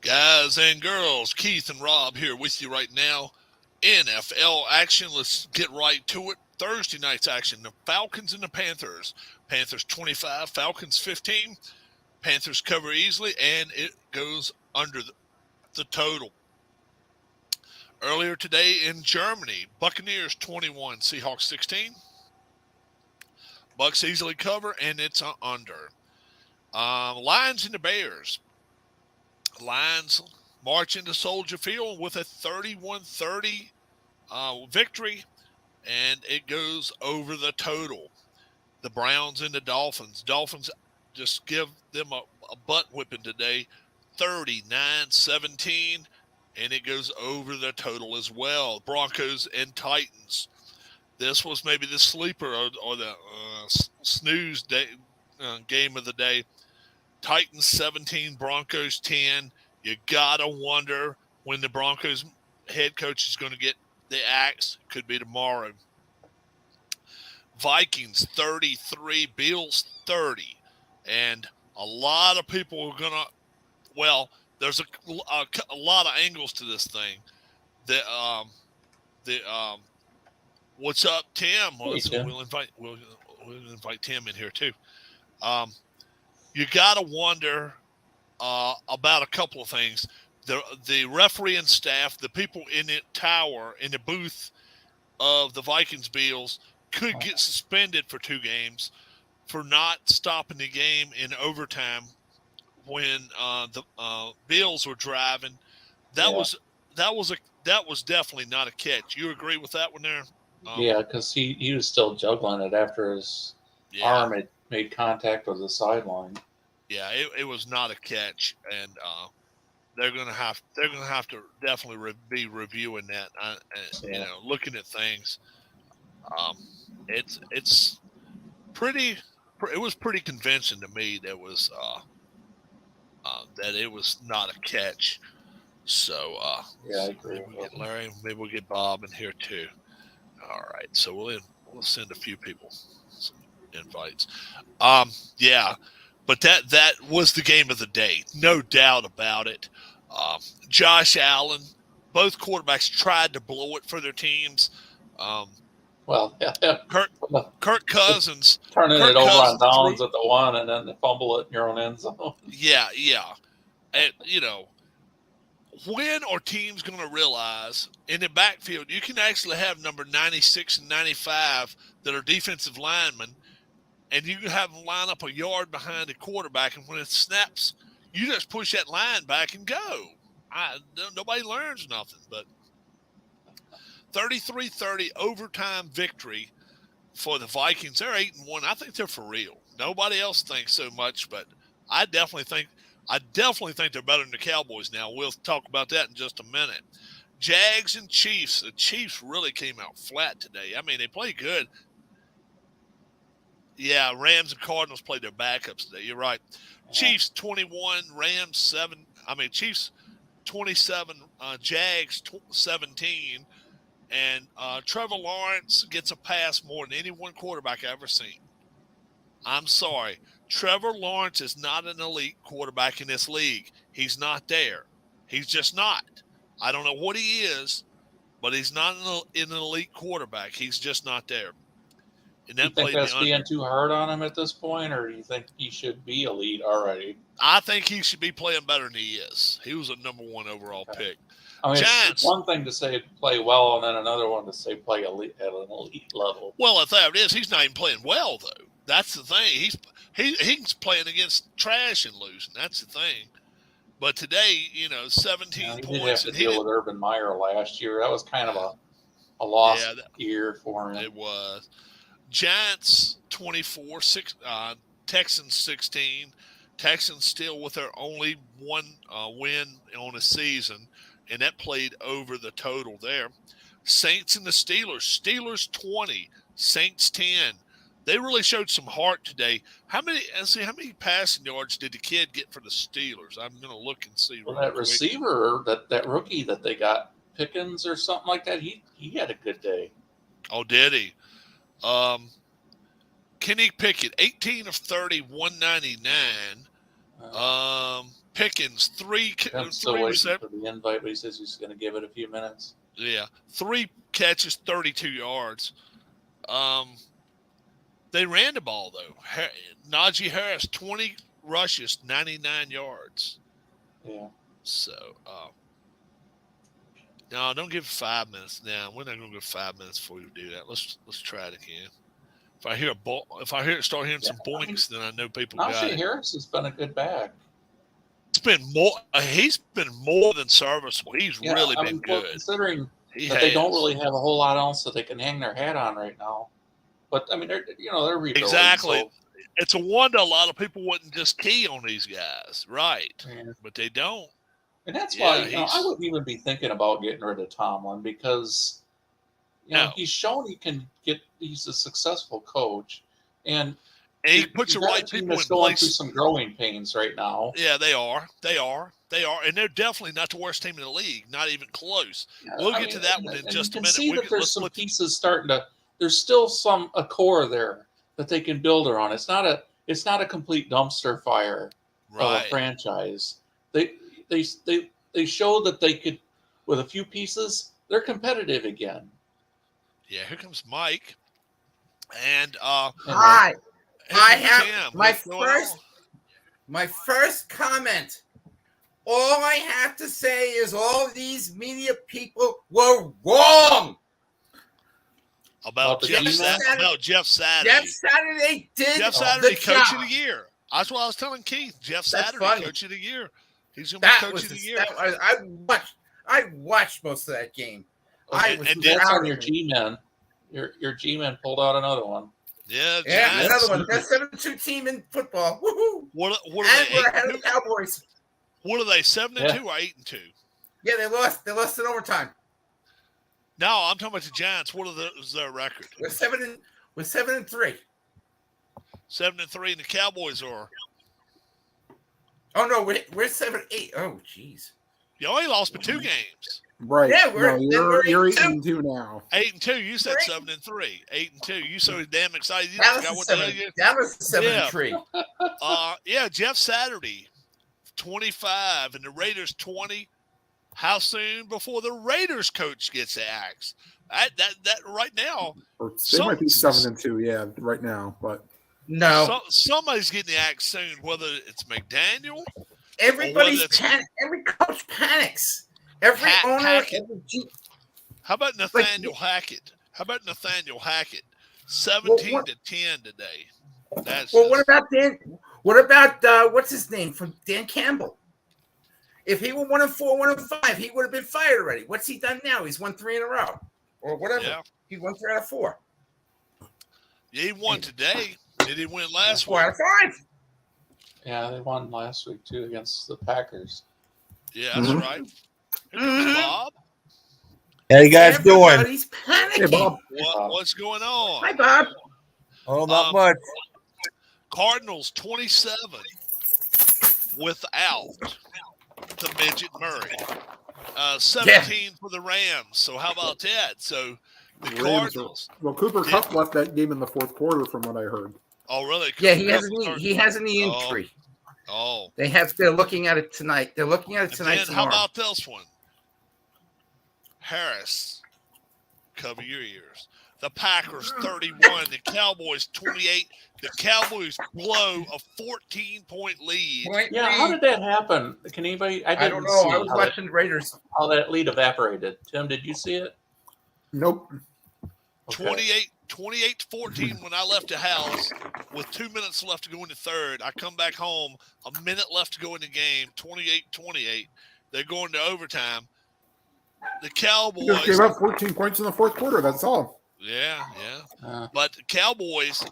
Guys and girls, Keith and Rob here with you right now. NFL action. Let's get right to it. Thursday night's action. The Falcons and the Panthers. Panthers 25, Falcons 15. Panthers cover easily, and it goes under the total. Earlier today in Germany, Buccaneers 21, Seahawks 16. Bucks easily cover, and it's under. Lions and the Bears. Lions march into Soldier Field with a 31-30 victory, and it goes over the total. The Browns and the Dolphins. Dolphins just give them a butt whipping today, 39-17, and it goes over the total as well. Broncos and Titans. This was maybe the sleeper or the snooze day, game of the day. Titans 17, Broncos 10. You got to wonder when the Broncos head coach is going to get the axe. Could be tomorrow. Vikings 33, Bills 30. And a lot of people are going to, well, there's a lot of angles to this thing. What's up, Tim? Hey, Tim. We'll invite Tim in here too. You got to wonder about a couple of things. The referee and staff, the people in the tower, in the booth of the Vikings Bills could get suspended for 2 games for not stopping the game in overtime when the Bills were driving. That was definitely not a catch. You agree with that one there? Yeah, because he was still juggling it after his arm had made contact with the sideline. Yeah, it was not a catch, and they're gonna have to definitely be reviewing that. You know, looking at things. It's pretty. It was pretty convincing to me that was that it was not a catch. So yeah, I agree. Maybe we'll get Larry. Maybe we'll get Bob in here too. All right, so we'll send a few people some invites. Yeah. But that was the game of the day, no doubt about it. Josh Allen, both quarterbacks tried to blow it for their teams. Kirk Cousins turning it over on downs at the one, and then they fumble it in your own end zone. Yeah. And when are teams going to realize in the backfield you can actually have number 96 and 95 that are defensive linemen? And you can have them line up a yard behind the quarterback, and when it snaps, you just push that line back and go. Nobody learns nothing. But 33-30 overtime victory for the Vikings. They're 8-1. I think they're for real. Nobody else thinks so much, but I definitely think they're better than the Cowboys now. We'll talk about that in just a minute. Jags and Chiefs. The Chiefs really came out flat today. I mean, they played good. Yeah, Rams and Cardinals played their backups today. You're right. Yeah. Chiefs 21, Rams 7. Chiefs 27, Jags 17. And Trevor Lawrence gets a pass more than any one quarterback I've ever seen. I'm sorry. Trevor Lawrence is not an elite quarterback in this league. He's not there. He's just not. I don't know what he is, but he's not an elite quarterback. He's just not there. And you think that's being too hard on him at this point, or do you think he should be elite already? I think he should be playing better than he is. He was a number 1 overall pick. I mean, it's one thing to say play well, and then another one to say play elite at an elite level. Well, if that is, he's not even playing well, though. That's the thing. He's playing against trash and losing. That's the thing. But today, 17 points. He did have to deal with Urban Meyer last year. That was kind of a lost year for him. It was. Giants 24, Texans 16. Texans still with their only one win on a season, and that played over the total there. Saints and the Steelers. Steelers 20, Saints 10. They really showed some heart today. How many passing yards did the kid get for the Steelers? I'm going to look and see. Well, that receiver, that rookie that they got, Pickens or something like that, he had a good day. Oh, did he? Kenny Pickett, 18 of 30, 199. Pickens, I'm still waiting receptions. for the invite, but he says he's going to give it a few minutes. Yeah, 3 catches, 32 yards. They ran the ball though. Najee Harris, 20 rushes, 99 yards. Yeah. So, no, don't give it 5 minutes now. We're not going to go 5 minutes before we do that. Let's try it again. If I hear start hearing some boinks, then I know people got Najee it. Harris has been a good back. It's been more. He's been more than serviceable. He's really been well, good. Considering they don't really have a whole lot else that they can hang their hat on right now. But I mean, they're rebuilding. Exactly. So. It's a wonder a lot of people wouldn't just key on these guys, right? Yeah. But they don't. And that's why I wouldn't even be thinking about getting rid of Tomlin because he's shown he can get. He's a successful coach, and he puts the right people in place. Going through some growing pains right now. Yeah, they are, and they're definitely not the worst team in the league. Not even close. Yeah, we'll get to that one in just a minute. See that there's some pieces starting to. There's still a core there that they can build around. It's not a complete dumpster fire of a franchise. They showed that they could, with a few pieces, they're competitive again. Yeah, here comes Mike. And hi. I have my first comment. All I have to say is all these media people were wrong. About Jeff Saturday. No, Jeff Saturday. Jeff Saturday did Jeff Saturday, coach of the year. That's what I was telling Keith. Jeff Saturday, coach of the year. He's going to be coach of the year. I watched most of that game. Okay, and that's on your G-Men. Your G-Men pulled out another one. Yeah, another one. That's 7-2 team in football. Woohoo! What are and they? We're ahead of the Cowboys. What are they? 7-2 or 8-2? Yeah, they lost. They lost in overtime. No, I'm talking about the Giants. What is their record? We're 7-3. 7-3, and the Cowboys are. Oh no, we're 7-8. Oh, jeez. You only lost by 2 games. Right. Yeah, you're 8-2 now. 8-2. You said 7-3. 8-2. You so damn excited. You that was 7-3. Yeah, Jeff Saturday, 25, and the Raiders 20. How soon before the Raiders coach gets axed? That right now. They might be 7-2, yeah, right now, but no. Somebody's getting the axe soon. Whether it's McDaniel, everybody's every coach panics. Every owner. How about Nathaniel Hackett? 17-10 today. What about Dan? What about what's his name from Dan Campbell? If he were 1-4, 1-5, he would have been fired already. What's he done now? He's won 3 in a row, or whatever. Yeah. He won 3 out of 4. Yeah, he won today. Did he win last week? 4 out of 5. Yeah, they won last week too against the Packers. Yeah, that's right. Bob. How you guys doing? He's panicking. Hey, Bob. What's going on? Hi, Bob. Oh, not much. Cardinals 27 without the midget Murray. 17 for the Rams. So how about that? So the Cardinals. Well, Cooper Kupp left that game in the fourth quarter, from what I heard. Oh, really? Yeah, he has a knee injury. Oh. They're looking at it tonight. They're looking at it tonight. How about this one? Harris, cover your ears. The Packers 31, the Cowboys 28. The Cowboys blow a 14-point lead. Yeah, how did that happen? Can anybody? I don't know. I was watching the Raiders. How that lead evaporated. Tim, did you see it? Nope. Okay. 28-14 when I left the house with 2 minutes left to go in the third. I come back home, a minute left to go in the game, 28-28. They're going to overtime. The Cowboys just gave up 14 points in the fourth quarter. That's all. Yeah. But the Cowboys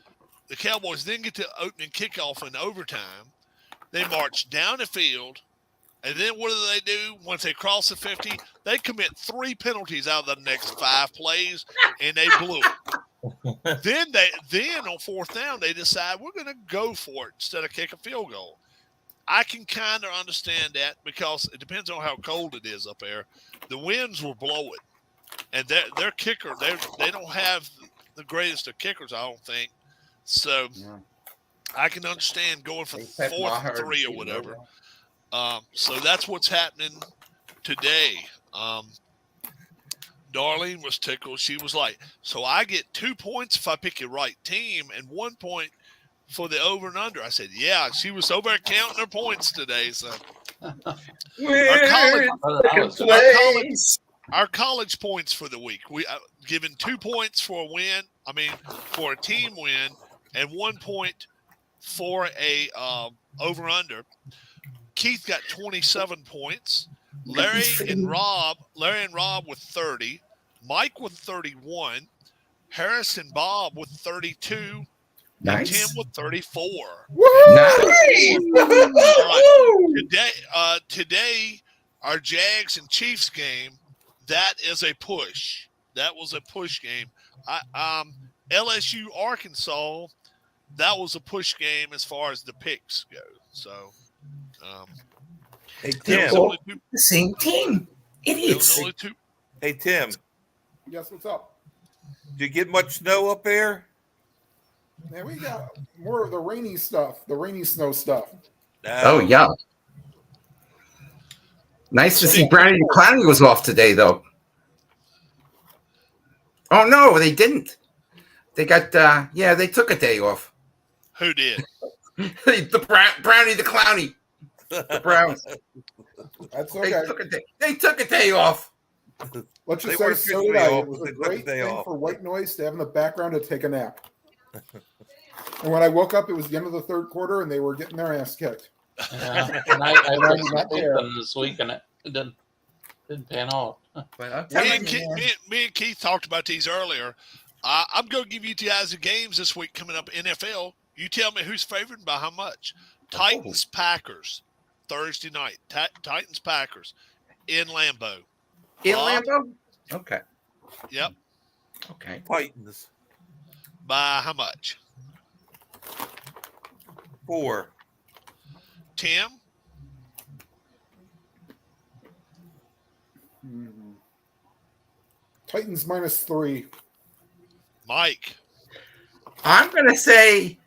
then get to opening kickoff in overtime. They march down the field, and then what do? Once they cross the 50, they commit 3 penalties out of the next 5 plays, and they blew it. then on fourth down, they decide we're going to go for it instead of kick a field goal. I can kind of understand that because it depends on how cold it is up there. The winds will blow it, and their kicker, they don't have the greatest of kickers, I don't think. So I can understand going for 4th and 3 or whatever. So that's what's happening today. Darlene was tickled. She was like, so I get 2 points if I pick the right team and 1 point for the over and under. I said, yeah. She was over there counting her points today. So our college points for the week, we given 2 points for a win. I mean, for a team win, and 1 point for a over under. Keith got 27 points. Larry and Rob with 30. Mike with 31. Harris and Bob with 32. Nice. And Tim with 34. Nice. All right. Today, our Jags and Chiefs game, that is a push. That was a push game. LSU Arkansas, that was a push game as far as the picks go. So, hey Tim, the same team, idiots. Hey Tim, Yes, what's up? did you get much snow up there? Man, we got more of the rainy stuff, the rainy snow stuff. No. Oh yeah. Nice to see Brownie the Clowny was off today, though. Oh no, they didn't. They got they took a day off. Who did? the Brownie the Clowny. The Browns. That's okay. They took a day off. Let's just They say were so did I. officially It was off. a They took great a day thing off. for white noise to have in the background to take a nap. And when I woke up, it was the end of the third quarter, and they were getting their ass kicked. Yeah. And I was took not some there. sleep this week, and it didn't pan out. But Me and Keith talked about these earlier. I'm going to give you guys the games this week coming up NFL. You tell me who's favored and by how much. Titans, Packers, Thursday night. Titans, Packers in Lambeau. in Lambeau? Okay. Yep. Okay. Titans By how much? 4. Tim? Titans -3. Mike? I'm going to say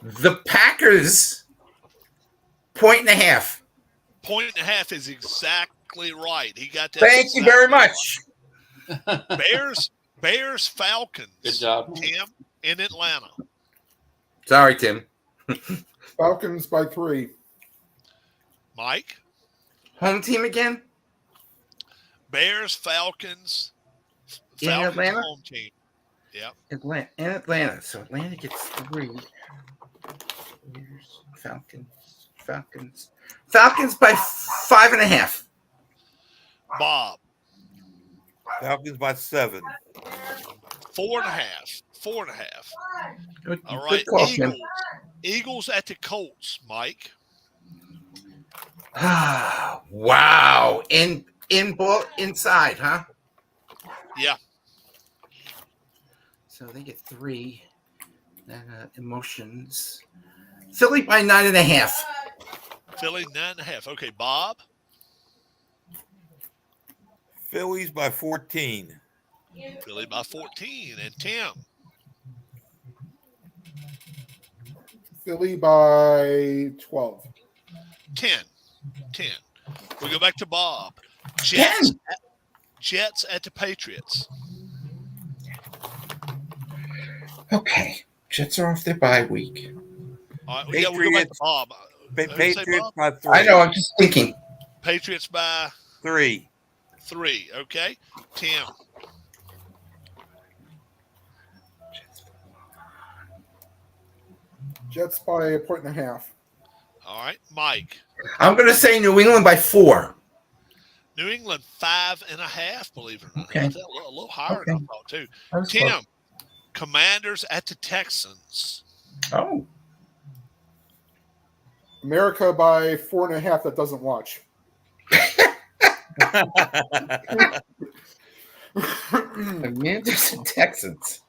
the Packers 1.5. 1.5 is exactly right. He got that. Thank you very much. Bears, Falcons. Good job. Tim in Atlanta. Sorry, Tim. Falcons by 3. Mike? Home team again? Bears, Falcons. In Atlanta? Home team. Yep. Atlanta. So Atlanta gets 3. Bears, Falcons by 5.5. Bob? Falcons by 7. 4.5. 4.5. Good, All right. good call, Tim. Eagles at the Colts, Mike. Wow. Inside, huh? Yeah. So they get 3. Emotions. Philly by 9.5. Philly 9.5. Okay, Bob. Phillies by 14. Philly by 14. And Tim. Philly by 12. 10. We go back to Bob. 10. Jets at the Patriots. Okay. Jets are off their bye week. All right, we go back to Bob. Patriots Bob? by 3. I know. I'm just thinking. Patriots by 3. 3. Okay. Tim. Jets by 1.5. All right. Mike. I'm going to say New England by 4. New England 5.5, believe it or not. Okay. That's a little higher than I thought, too. That's Tim. close. Commanders at the Texans. Oh. America by 4.5 that doesn't watch. Commanders and Texans.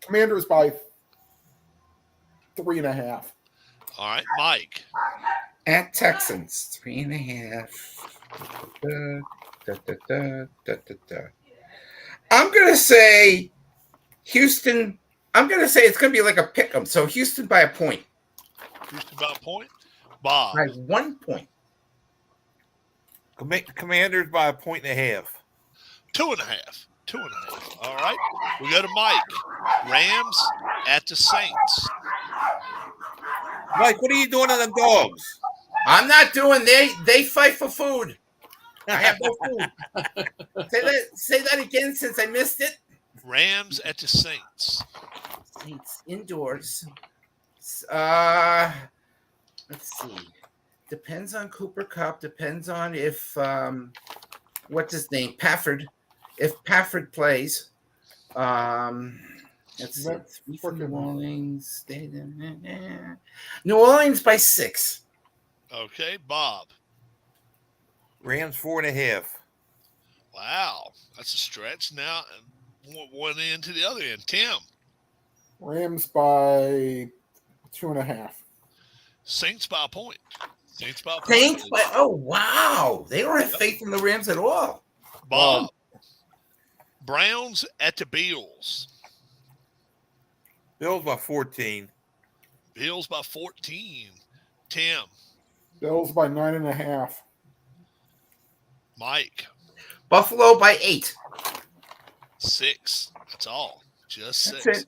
Commanders by 3.5. All right. Mike. At Texans. 3.5. I'm going to say Houston. I'm going to say it's going to be like a pick 'em. So Houston by a point. Houston by a point. Bob. By 1 point. Commanders by 1.5. 2.5. 2.5. All right. We go to Mike. Rams at the Saints. Mike, what are you doing on the dogs? I'm not doing. They fight for food. I have no food. Say that again since I missed it. Rams at the Saints. Saints indoors. Let's see. Depends on Cooper Cup. Depends on if what's his name, Pafford. If Pafford plays, let's see. 3 for New Orleans. New Orleans by 6. Okay, Bob. Rams 4.5. Wow, that's a stretch. Now, one end to the other end. Tim. Rams by 2.5. Saints by a point. Saints by a point. Saints by, oh wow, they don't have faith in the Rams at all. Bob. Browns at the Bills. Bills by 14. Bills by 14. Tim. Bills by 9.5. Mike. Buffalo by 8. 6. That's all. Just 6. That's it.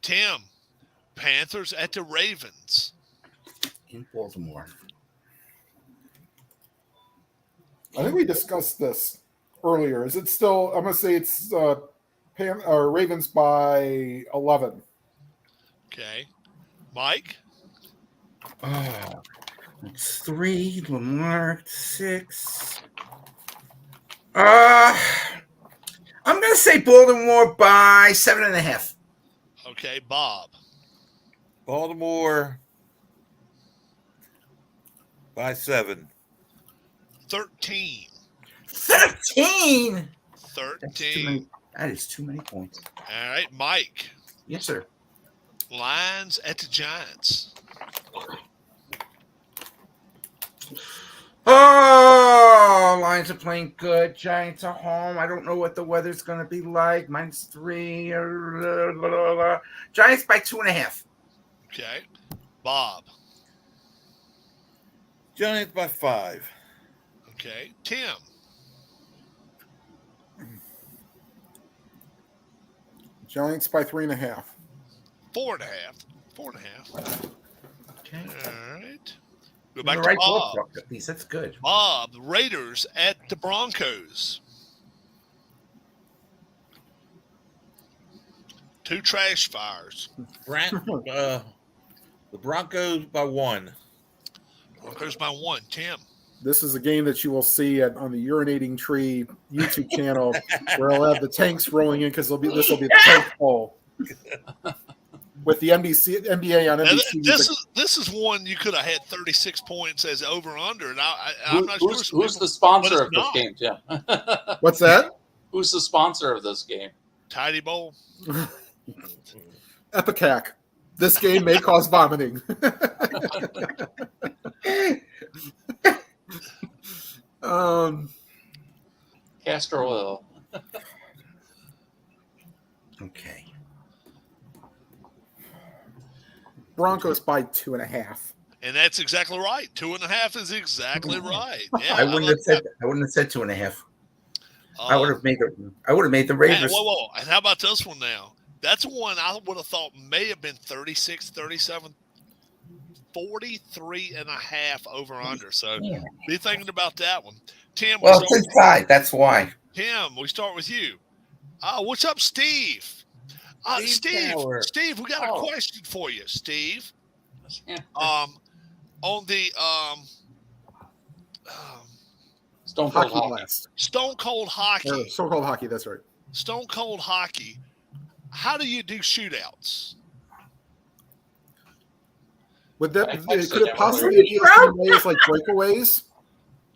Tim. Panthers at the Ravens. In Baltimore. I think we discussed this earlier. Is it still? I'm gonna say it's Ravens by 11. Okay. Mike. Oh, it's 3. Lamar 6. I'm gonna say Baltimore by 7.5. Okay, Bob. Baltimore by 7. 13. 13. 13. That is too many points. All right, Mike. Yes, sir. Lions at the Giants. Oh, Lions are playing good. Giants are home. I don't know what the weather's going to be like. -3. Giants by 2.5. Okay. Bob. Giants by 5. Okay. Tim. Giants by 3.5. 4.5. 4.5. Okay. All right. Go In back the to right Bob. ballpark, at least. That's good. Bob. The Raiders at the Broncos. 2 trash fires. The Broncos by 1. Broncos by 1. Tim. This is a game that you will see on the Urinating Tree YouTube channel, where I'll have the tanks rolling in because this will be the tank poll with the NBA on Now, NBC. this is one you could have had 36 points as over under, and I'm not Who's sure. the sponsor of this not. game, Tim? What's that? Who's the sponsor of this game? Tidy Bowl. Epicac. This game may cause vomiting. Castor oil. Okay. Broncos by 2.5. And that's exactly right. 2.5 is exactly right. Yeah, I wouldn't have said 2.5. I would have made the Hey, Raiders. whoa. And how about this one now? That's one I would have thought may have been 36, 37, 43.5 over under. So be thinking about that one. Tim, Well, it's inside. That's why. Tim, we start with you. What's up, Steve? Steve, we got a question for you, Steve. On the Stone Cold Hockey Hockey. Blast. Stone Cold Hockey. Stone Cold Hockey, that's right. Stone Cold Hockey. How do you do shootouts? Would that I texted could it him possibly already. be the same way as like breakaways?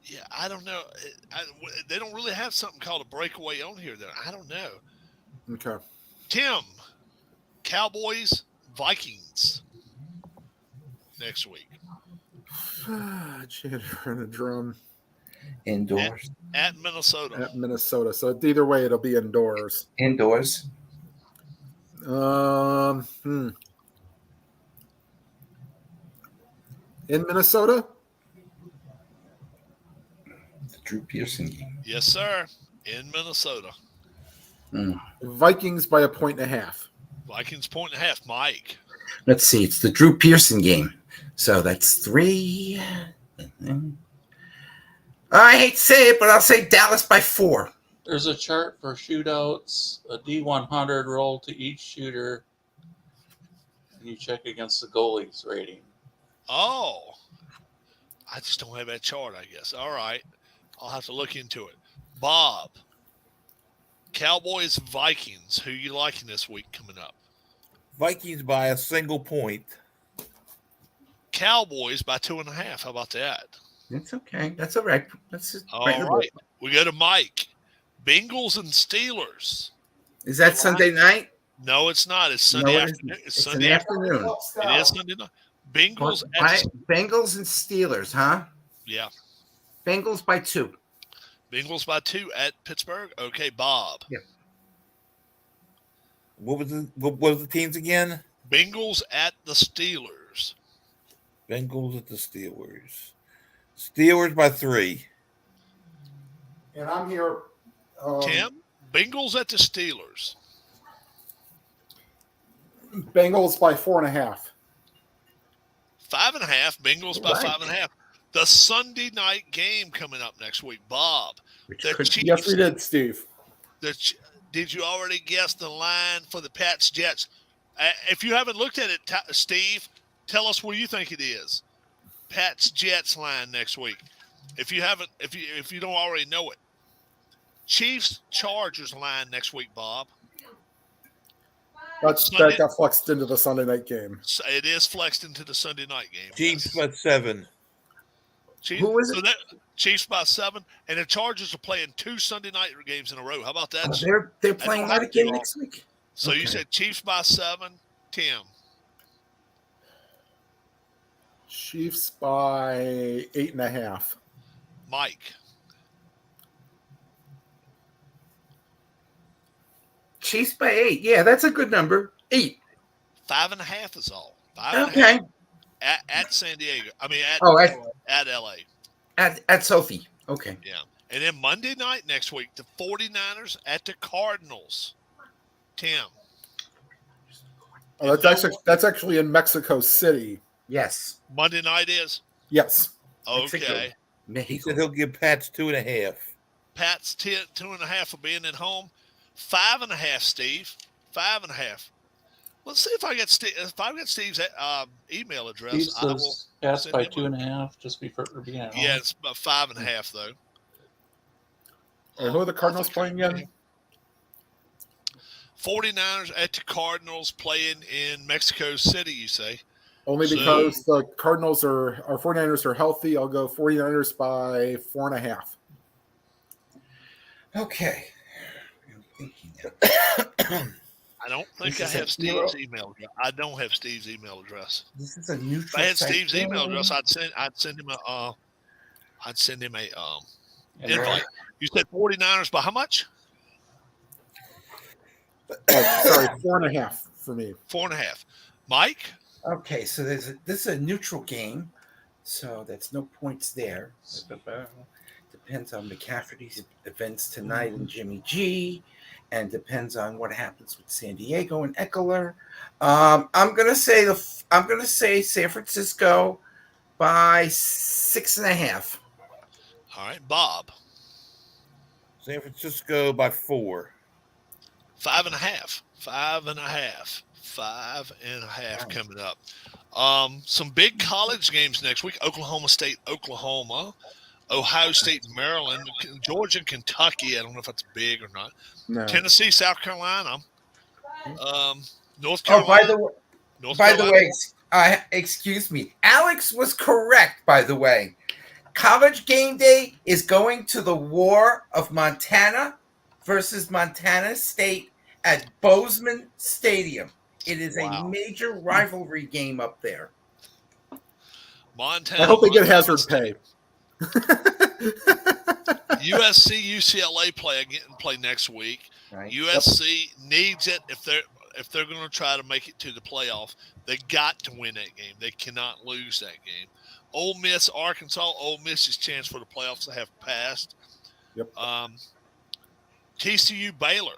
Yeah, I don't know. They don't really have something called a breakaway on here, though. I don't know. Okay. Tim, Cowboys, Vikings next week. Cheater and a drum Indoors. At Minnesota. at Minnesota. So either way, it'll be indoors. Indoors. in Minnesota. The Drew Pearson game. Yes, sir. In Minnesota. Vikings by 1.5. Vikings 1.5. Mike. Let's see. It's the Drew Pearson game. So that's 3. I hate to say it, but I'll say Dallas by 4. There's a chart for shootouts, a D100 roll to each shooter. And you check against the goalie's rating. Oh. I just don't have that chart, I guess. All right. I'll have to look into it. Bob. Cowboys, Vikings. Who you liking this week coming up? Vikings by a single point. Cowboys by 2.5. How about that? That's okay. That's all right. That's just All right. We go to Mike. Bengals and Steelers. Is that Sunday night? No, it's not. It's Sunday afternoon. It's Sunday afternoon. It is Sunday night. Bengals Bengals and Steelers, huh? Yeah. Bengals by 2. Bengals by 2 at Pittsburgh. Okay, Bob. Yeah. What was the teams again? Bengals at the Steelers. Bengals at the Steelers. Steelers by 3. And I'm here. Tim, Bengals at the Steelers. Bengals by 4.5. 5.5. Bengals by Right. 5.5. The Sunday night game coming up next week. Bob. The Chiefs, Yes, we did, Steve. did you already guess the line for the Pats Jets? If you haven't looked at it, Steve, tell us what you think it is. Pats Jets line next week. If you haven't, if you don't already know it. Chiefs Chargers line next week, Bob. That got flexed into the Sunday night game. So it is flexed into the Sunday night game. Chiefs yes. by 7. Chiefs, Who is it? Chiefs by 7, and the Chargers are playing 2 Sunday night games in a row. How about that? They're playing that again next week. So you said Chiefs by 7, Tim. Chiefs by 8.5. Mike. Chiefs by 8. Yeah, that's a good number. 8. 5.5 is all. 5.5 Okay. at San Diego. I mean at LA. At Sophie. Okay. Yeah. And then Monday night next week, the 49ers at the Cardinals. Tim. Oh, that's actually in Mexico City. Yes. Monday night is? Yes. Okay. He Mexico. said he'll give Pats 2.5. Pat's 2.5 for being at home. 5.5, Steve. 5.5. Let's see if I get Steve's email address. Steve I will says Pats send by him 2.5, just before being at home. Yeah, it's about 5.5 though. And who are the Cardinals playing again? 49ers at the Cardinals playing in Mexico City, you say? Only because the Cardinals our 49ers are healthy. I'll go 49ers by 4.5. Okay. I don't think I have Steve's email address. I don't have Steve's email address. This is a neutral. If I had site Steve's game. email address, I'd send him a And invite. You said 49ers by how much? Oh, sorry, 4.5 for me. 4.5. Mike? Okay, so this is a neutral game, so that's no points there. Depends on McCafferty's events tonight and Jimmy G, and depends on what happens with San Diego and Eckler. I'm gonna say San Francisco by 6.5. All right, Bob. San Francisco by 4. 5.5. 5.5. 5.5 coming up. Some big college games next week. Oklahoma State, Oklahoma. Ohio State, Maryland. Georgia, Kentucky. I don't know if that's big or not. No. Tennessee, South Carolina. North Oh, Carolina. by the way, excuse me. Alex was correct, by the way. College game day is going to the War of Montana versus Montana State at Bozeman Stadium. It is a major rivalry game up there. Montana. I hope they get Montana hazard State. pay. USC, UCLA play next week. Right. USC needs it if they're going to try to make it to the playoff. They got to win that game. They cannot lose that game. Ole Miss, Arkansas. Ole Miss's chance for the playoffs have passed. Yep. TCU, Baylor.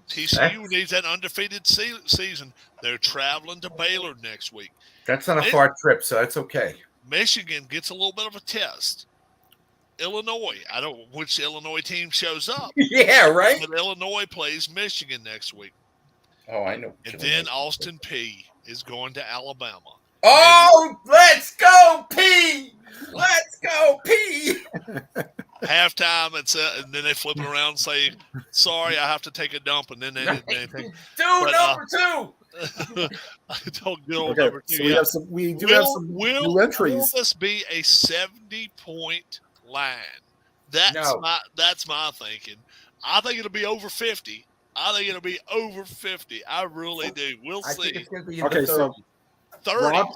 TCU needs that undefeated season. They're traveling to Baylor next week. That's not a far trip, so that's okay. Michigan gets a little bit of a test. Illinois. I don't know which Illinois team shows up. Yeah, right? But Illinois plays Michigan next week. Oh, I know. And then Austin P is going to Alabama. Oh, let's go, P! Let's go, P! Halftime, and then they flip it around and say, "Sorry, I have to take a dump," and then they didn't do anything. Number two. I don't go Okay, number two. so we do have some new entries. Will this be a 70-point line? That's my thinking. I think it'll be over 50. I really do. We'll see. Think it's gonna be Okay, so 30. Rob,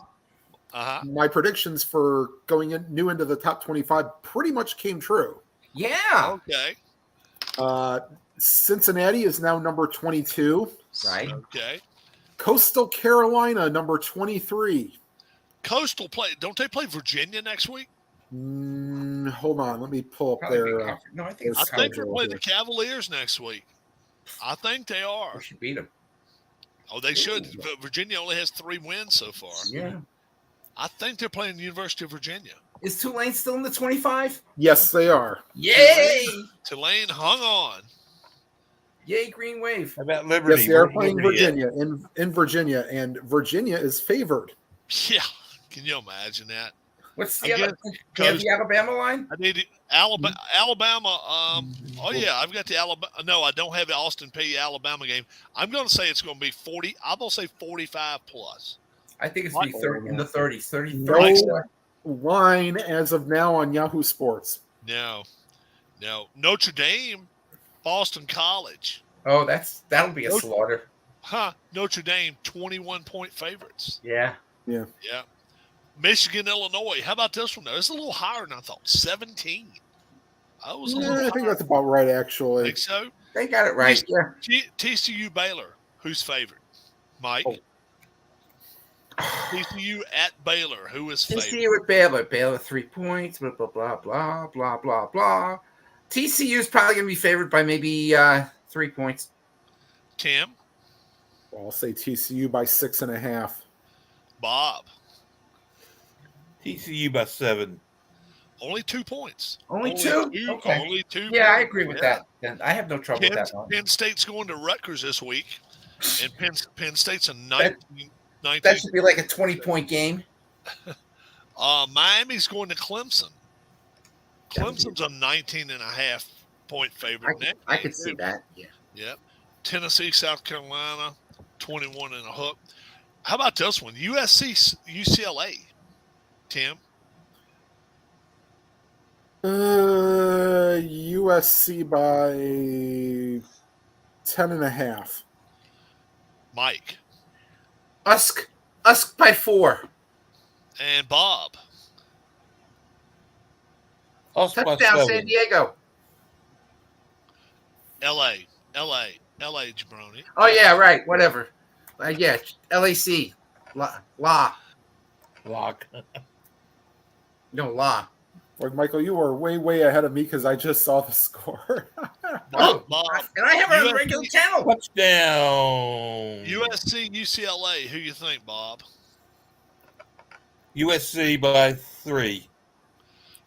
Uh-huh. my predictions for going new into the top 25 pretty much came true. Yeah. Okay. Cincinnati is now number 22. Right. Okay. Coastal Carolina, number 23. Coastal don't they play Virginia next week? Hold on, let me pull up their. No, I think I it's think they're schedule playing here. the Cavaliers next week. I think they are. we should beat them. Oh, they should. But Virginia only has 3 wins so far. Yeah. I think they're playing the University of Virginia. Is Tulane still in the 25? Yes, they are. Yay! Tulane hung on. Yay, Green Wave. How about Liberty? Yes, they are Where's playing Liberty at? Virginia in Virginia, and Virginia is favored. Yeah. Can you imagine that? What's the Again, other? Do you have the Alabama line? I need Alabama. Oh yeah, I've got the Alabama. No, I don't have the Austin P Alabama game. I'm going to say it's going to be 40. I'm going to say 45 plus. I think it's be 30, in the 30s. 30, No 30. line as of now on Yahoo Sports. No. Notre Dame, Boston College. Oh, that'll be a slaughter. Notre Dame, 21-point favorites. Yeah. Yeah. Michigan, Illinois. How about this one, though? It's a little higher than I thought. 17. I think that's about right, actually. Think so? They got it right. Yeah. TCU, Baylor. Who's favorite? Mike? Oh. TCU at Baylor. Who is favorite? TCU at Baylor. Baylor 3 points. Blah, blah, blah, blah, blah, blah, blah. TCU is probably going to be favored by maybe 3 points. Tim? I'll say TCU by 6.5. Bob? TCU by 7. Only 2 points. Only two? Okay. Only 2 Yeah, I points. agree with that. I have no trouble with that one. Penn State's going to Rutgers this week, and Penn State's a 19. That should be like a 20-point game. Miami's going to Clemson. Clemson's a 19.5-point favorite. I could see that. Yeah. Yep. Tennessee, South Carolina, 21 and a hook. How about this one? USC, UCLA. Tim? USC by 10.5. Mike? Usk by 4. And Bob? Also by Touchdown, 7. San Diego. LA, jabroni. Oh, yeah, right. Whatever. Yeah, LAC. La. Lock. No, La. Like, Michael, you are way ahead of me because I just saw the score. Bob, And I have it on the regular channel. Touchdown. USC, UCLA. Who you think, Bob? USC by 3.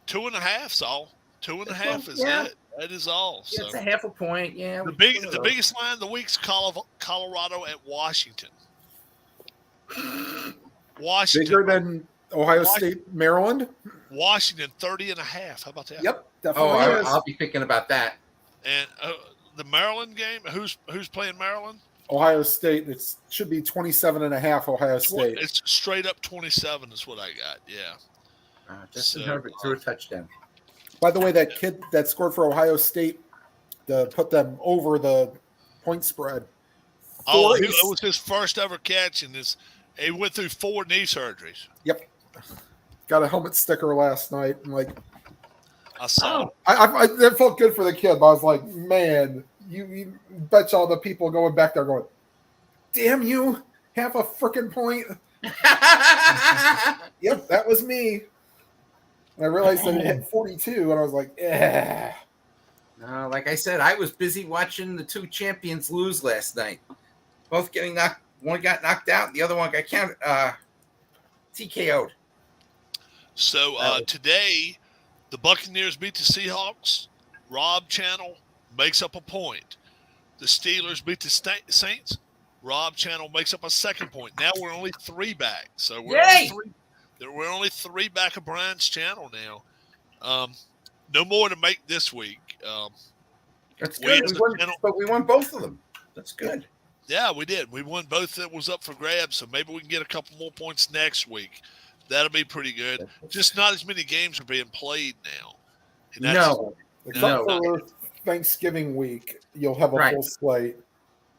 2.5, Saul. 2.5 is Yeah. it. That is all. Yeah, So it's a half a point. Yeah. the biggest line of the week's Colorado at Washington. Bigger than Ohio State, Maryland? Washington 30.5. How about that? Yep, definitely is. I'll be thinking about that. And the Maryland game. Who's playing Maryland? Ohio State. It should be 27.5 Ohio State. It's straight up 27 is what I got. Yeah. Justin Herbert threw a touchdown. By the way, that kid that scored for Ohio State to put them over the point spread. It was his first ever catch, and he went through 4 knee surgeries. Yep. Got a helmet sticker last night. I'm like, I saw. I that felt good for the kid. But I was like, man, you bet you all the people going back there going, damn you, half a freaking point. Yep, that was me. And I realized that it hit 42, and I was like, "Yeah." No, like I said, I was busy watching the two champions lose last night. Both getting knocked. One got knocked out, and the other one got TKO'd. So today, the Buccaneers beat the Seahawks. Rob Channel makes up a point. The Steelers beat the Saints. Rob Channel makes up a second point. Now we're only 3 back. So we're only 3 back of Brian's channel now. No more to make this week. That's good. We won both of them. That's good. Yeah, we did. We won both that was up for grabs, so maybe we can get a couple more points next week. That'll be pretty good. Just not as many games are being played now. Except for Thanksgiving week, you'll have a full slate,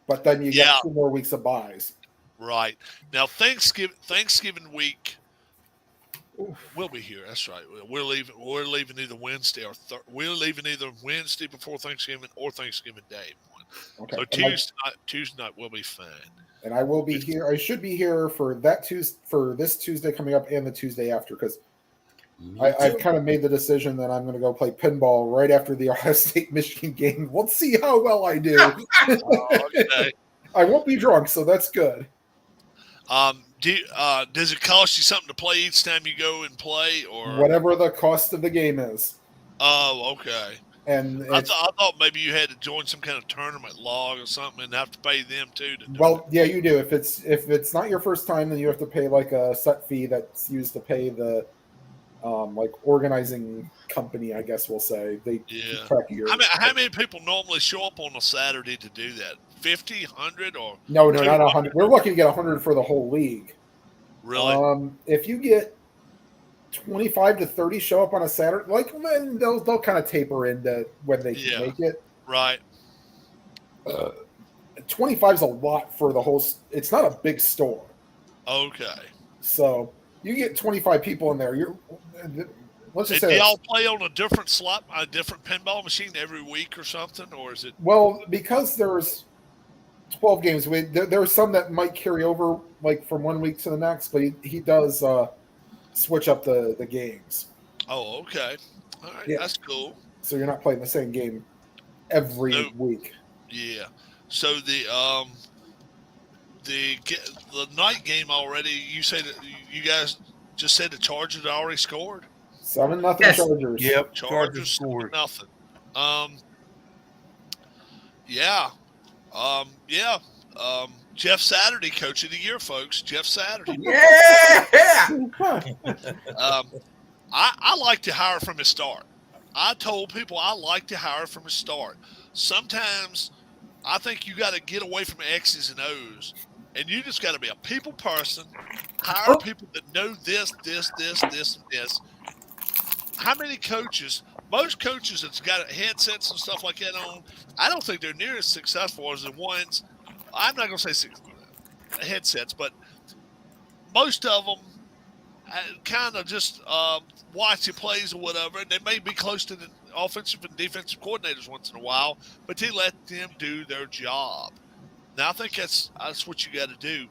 but then you get 2 more weeks of buys. Right. Now, Thanksgiving week, we'll be here. That's right. We're leaving either Wednesday or we're leaving either Wednesday before Thanksgiving or Thanksgiving Day. Okay. So Tuesday night we'll be fine. And I will be here. I should be here for this Tuesday coming up and the Tuesday after, because I've kind of made the decision that I'm going to go play pinball right after the Ohio State Michigan game. We'll see how well I do. Okay. I won't be drunk, so that's good. Does it cost you something to play each time you go and play, or whatever the cost of the game is? Oh, okay. And I thought maybe you had to join some kind of tournament log or something and have to pay them too. Yeah, you do. If it's not your first time, then you have to pay like a set fee that's used to pay the like organizing company, I guess we'll say. They keep track of your. How many people normally show up on a Saturday to do that? 50, 100, or no, not 100. We're lucky to get 100 for the whole league. Really? If you get 25 to 30 show up on a Saturday, like then they'll kind of taper into when they can make it. Right. 25 is a lot for the whole. It's not a big store. Okay. So you get 25 people in there. Let's just say. Do y'all play on a different pinball machine every week or something, or is it? Well, because there's 12 games. There are some that might carry over like from one week to the next, but he does switch up the games. Oh, okay. All right, that's cool. So you're not playing the same game every week. Yeah. So the night game already. You say that you guys just said the Chargers already scored. 7-0 Chargers. Yep, Chargers scored 7-0. Jeff Saturday, Coach of the Year, folks. Jeff Saturday. Yeah. I like to hire from the start. I told people I like to hire from the start. Sometimes I think you got to get away from X's and O's, and you just got to be a people person. Hire people that know this, and this. How many coaches? Most coaches that's got headsets and stuff like that on, I don't think they're near as successful as the ones. I'm not going to say headsets, but most of them kind of just watch the plays or whatever, and they may be close to the offensive and defensive coordinators once in a while, but they let them do their job. Now, I think that's what you got to do.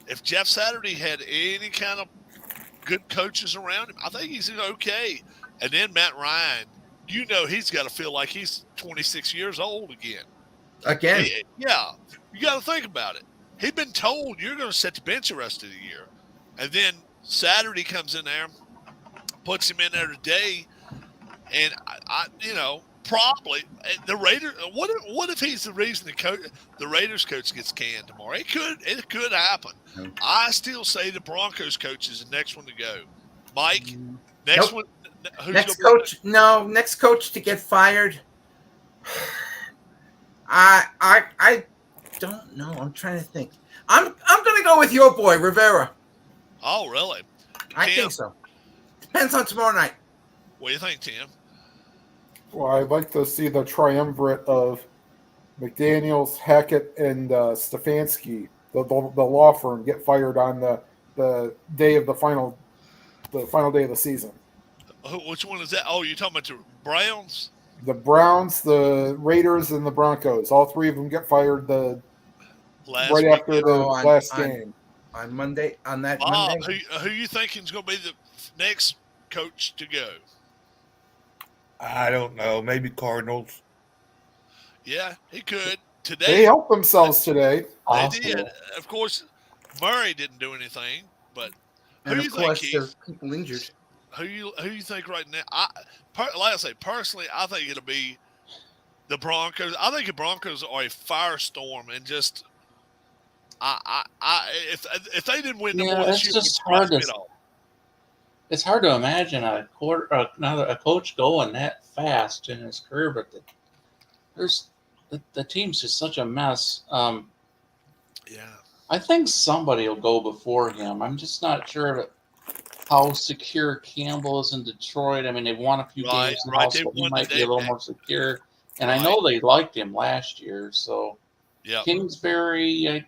If Jeff Saturday had any kind of good coaches around him, I think he's okay. And then Matt Ryan, he's got to feel like he's 26 years old again. Yeah. You got to think about it. He'd been told you're going to set the bench the rest of the year. And then Saturday comes in there, puts him in there today, and probably the Raiders. What if he's the reason the Raiders coach gets canned tomorrow? It could happen. Nope. I still say the Broncos coach is the next one to go. Mike, next one. Next coach. No, next coach to get fired. I don't know. I'm trying to think. I'm going to go with your boy Rivera. Oh, really? I think so. Depends on tomorrow night. What do you think, Tim? Well, I'd like to see the triumvirate of McDaniels, Hackett, and Stefanski, the law firm, get fired on the day of the final day of the season. Which one is that? Oh, you're talking about the Browns? The Browns, the Raiders, and the Broncos. All three of them get fired after the last game. On Monday, on that Bob, Monday. who you thinking is going to be the next coach to go? I don't know. Maybe Cardinals. Yeah, he could. They Today, helped themselves today. they did. Of course, Murray didn't do anything, but who And do you of think, course, Keith? there's people injured. Who you think right now? Like I say, personally, I think it'll be the Broncos. I think the Broncos are a firestorm, and just if they didn't win no more this year, it's just it would hard surprise me to. at all. It's hard to imagine a coach going that fast in his career, but the team's just such a mess. Yeah, I think somebody will go before him. I'm just not sure how secure Campbell is in Detroit. I mean, they've won a few games now, They so he won might be a today, little man. more secure. And I know they liked him last year, so yeah. Kingsbury,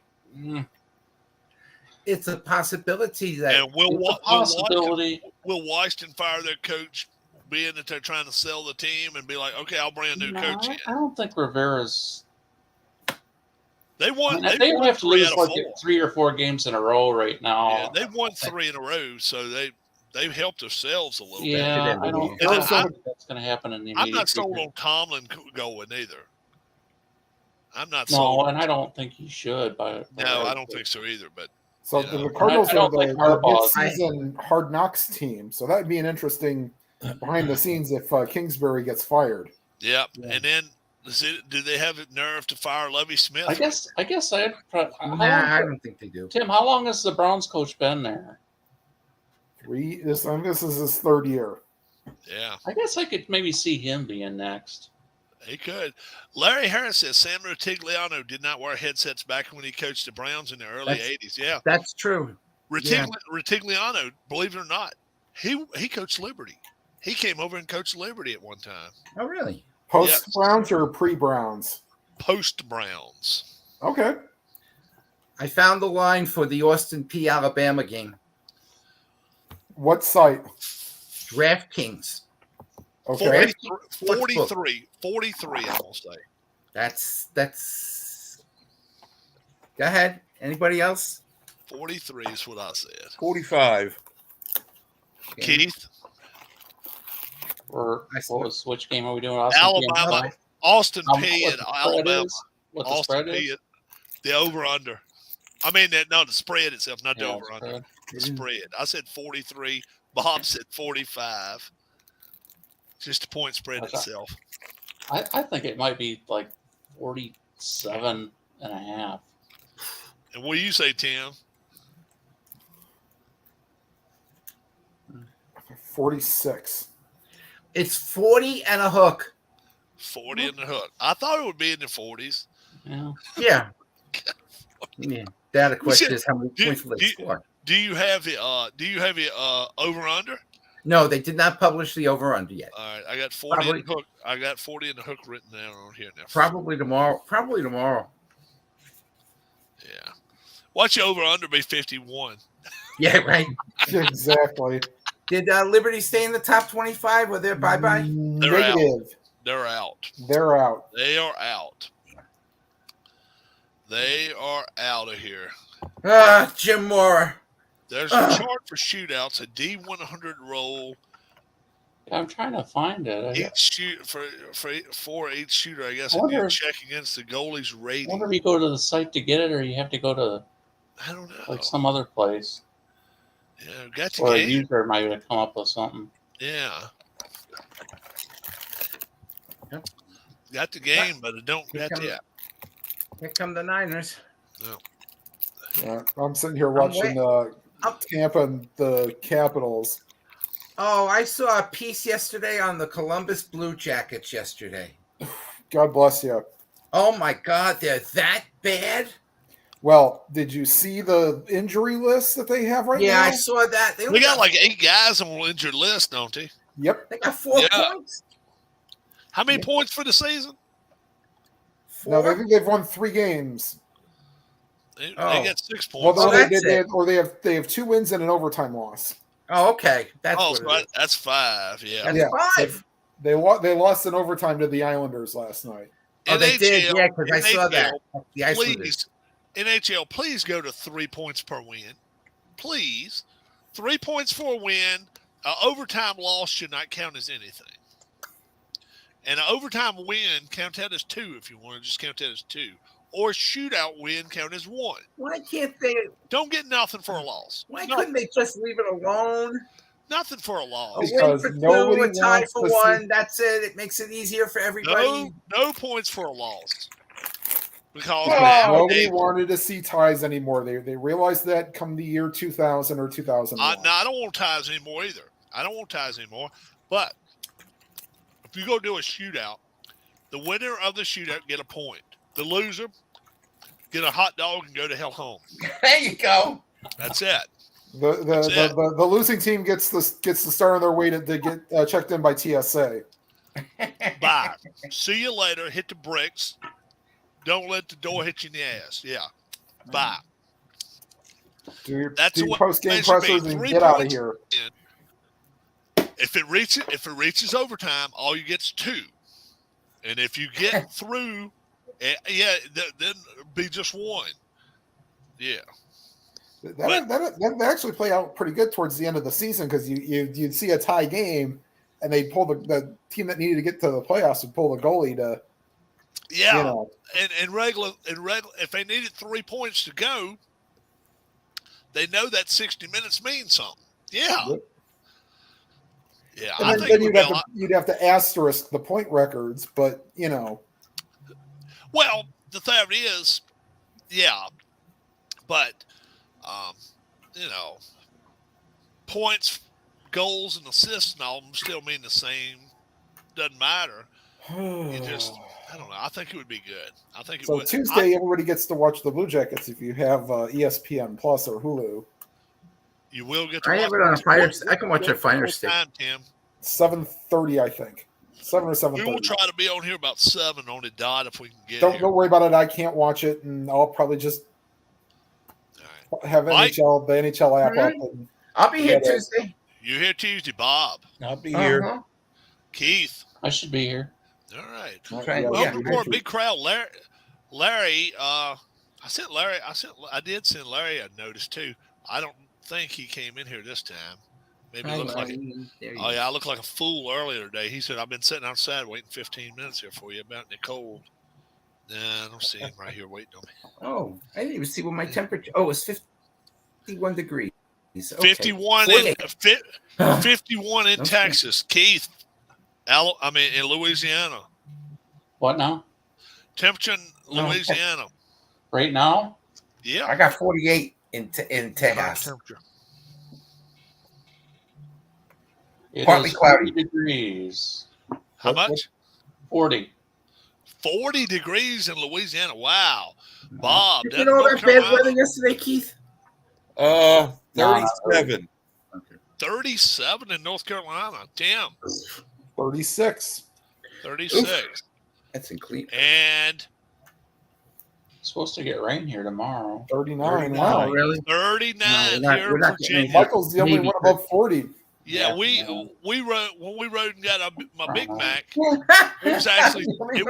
It's a possibility that And it's a possibility. will Washington fire their coach, being that they're trying to sell the team and be like, okay, I'll bring a new coach in? I don't think Rivera's. They won. They won have to 3 lose out of like 4. 3 or 4 games in a row right now. Yeah, they've won 3 in a row, so they've helped themselves a little bit. Yeah, I don't And then think that's going to happen in the I'm immediate not sold future. on Tomlin going either. I'm not No, sold. and I don't think he should. No, I don't think so either. But So Yeah. the Cardinals I are don't the think Harbaugh's- mid-season Hard Knocks team, so that'd be an interesting behind the scenes if Kingsbury gets fired. yeah. Yeah. And then do they have the nerve to fire Lovie Smith? I guess I'd. I don't think they do. Tim, how long has the Browns coach been there? This is his 3rd year. Yeah, I guess I could maybe see him being next. he could. Larry Harris says Sam Rutigliano did not wear headsets back when he coached the Browns in the early That's- 80s. Yeah. That's true. Rutigliano, believe it or not, he coached Liberty. He came over and coached Liberty at one time. Oh, really? Post Browns or pre Browns? Post Browns. Okay. I found the line for the Austin P. Alabama game. What site? DraftKings. Okay. 43, I will say. That's. Go ahead. Anybody else? 43 is what I said. 45. Okay. Keith, Or which game are we doing? Alabama, Austin What P. the and spread Alabama. is? What the Austin spread P. is? The over-under. I mean, the spread itself, not the Yeah, over-under. spread. The spread. I said 43. Bob said 45. Just the point spread Okay. itself. I think it might be like 47.5. And what do you say, Tim? 46. It's 40 and a hook. 40 in the hook. I thought it would be in the 40s. Yeah. Yeah. Yeah. The other question is how many points will they score? Do you have the over-under? No, they did not publish the over-under yet. All right, I got 40 in Probably- the hook. I got 40 in the hook written down on here now. Probably tomorrow. Yeah. Watch your over-under be 51. Yeah, right. Exactly. Did Liberty stay in the top 25 or they're bye-bye? Negative. They're out. They're out. They are out. They are out of here. Jim Mora. There's a chart for shootouts, a D100 roll. I'm trying to find it. Each shoot for each shooter, I guess, I wonder and you if- check against the goalie's I rating. wonder if you go to the site to get it, or you have to go to I don't know. like some other place, Yeah, got the or a game. user might have come up with something. Yeah. Yep. Got the game, but it don't got the app. Here come the Niners. Yeah, I'm sitting here watching Tampa and the Capitals. Oh, I saw a piece yesterday on the Columbus Blue Jackets yesterday. God bless you. Oh, my God. They're that bad? Well, did you see the injury list that they have right now? Yeah, I saw that. They got like 8 guys on the injured list, don't they? Yep. They got 4 Yeah. points. How many points for the season? No, 4? I think they've won 3 games. They Oh. got 6 Well, points. Oh, that's they have 2 wins and an overtime loss. Oh, okay. That's Oh, what so it is. that's 5. Yeah. That's Yeah. 5. They lost in overtime to the Islanders last night. Oh, they did. Yeah, because I saw that. NHL, The Islanders. please go to 3 points per win. Please. 3 points for a win, An overtime loss should not count as anything. And an overtime win count that as 2 if you want to just count that as 2. Or a shootout win count as 1. Why can't they? Don't get nothing for a loss. Why couldn't they just leave it alone? Nothing for a loss. A win Because for 2, nobody a tie wants for to 1. see- That's it. It makes it easier for everybody. No points for a loss. Because Nobody wanted to see ties anymore. They realized that come the year 2000 or 2001. I don't want ties anymore either. I don't want ties anymore. But if you go do a shootout, the winner of the shootout get a point. The loser get a hot dog and go to hell home. There you go. That's it. The losing team gets the start on their way to get checked in by TSA. Bye. See you later. Hit the bricks. Don't let the door hit you in the ass. Yeah. Bye. Do That's your what post-game it should be. pressers and 3 get out of points here. If it reaches overtime, all you get's 2. And if you get through, then be just 1. Yeah. That actually play out pretty good towards the end of the season because you'd see a tie game and they'd pull the team that needed to get to the playoffs would pull the goalie to. Yeah. You know. And regular, if they needed 3 points to go, they know that 60 minutes means something. Yeah. Yep. Yeah. And then you'd have to asterisk the point records, but Well, the thing is, yeah, but points, goals, and assists and all of them still mean the same. Doesn't matter. You just, I don't know. I think it would be good. I think it would. So Tuesday, everybody gets to watch the Blue Jackets if you have ESPN Plus or Hulu. You will get to I watch have it on a fire. I can watch a fire What stick. time, Tim? 7:30, I think. 7 or 7:30. We will try to be on here about 7 on the dot if we can get Don't here. worry about it. I can't watch it, and I'll probably just All right. have the Mike? NHL app up. And I'll be here Yeah. Tuesday. You here Tuesday, Bob? I'll be here. Uh-huh. Keith? I should be here. All right. Try- Well, yeah, before a big crowd, Larry, I did send Larry a notice too. I don't think he came in here this time. Maybe it looks like it. Oh yeah, I looked like a fool earlier today. He said, "I've been sitting outside waiting 15 minutes here for you, about in the cold." Nah, I don't see him right here waiting on me. Oh, I didn't even see what my temperature. Oh, it's 51 degrees. Okay. 51 in Okay. Texas, Keith. In Louisiana. What now? Temperature in Louisiana. Right now? Yeah. I got 48 in Texas. Temperature. It Partly is cloudy. 40 degrees. How much? 40. 40 degrees in Louisiana. Wow. Bob. Did you know that bad weather yesterday, Keith? 37. 37 in North Carolina. Damn. 36. 36. That's in Cleveland. And It's supposed to get rain here tomorrow. 39. 39. Wow. Oh, really? 39 No, here we're in not getting Virginia. any- Michael's the only Maybe. one above 40. Yeah, Yeah. we rode when we rode and got my Big Mac. It was actually 38.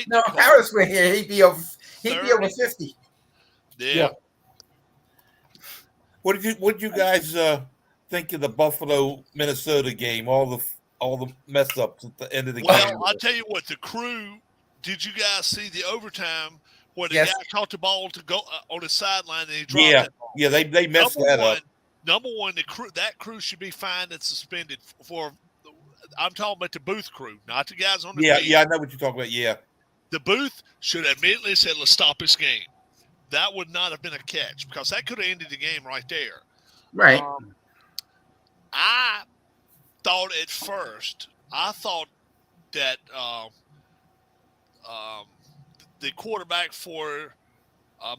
No, if Harris were here, he'd be over 50. Yeah. What did you guys think of the Buffalo Minnesota game? All the mess ups at the end of the game. Well, I'll tell you what, the crew, did you guys see the overtime where the Yes. guy caught the ball to go on the sideline and he dropped it? Yeah, they messed that up. Number one, that crew should be fined and suspended for. I'm talking about the booth crew, not the guys on the field. Yeah, I know what you're talking about. Yeah, The booth should have immediately said, "Let's stop this game." That would not have been a catch because that could have ended the game right there. Right. I thought at first, that the quarterback for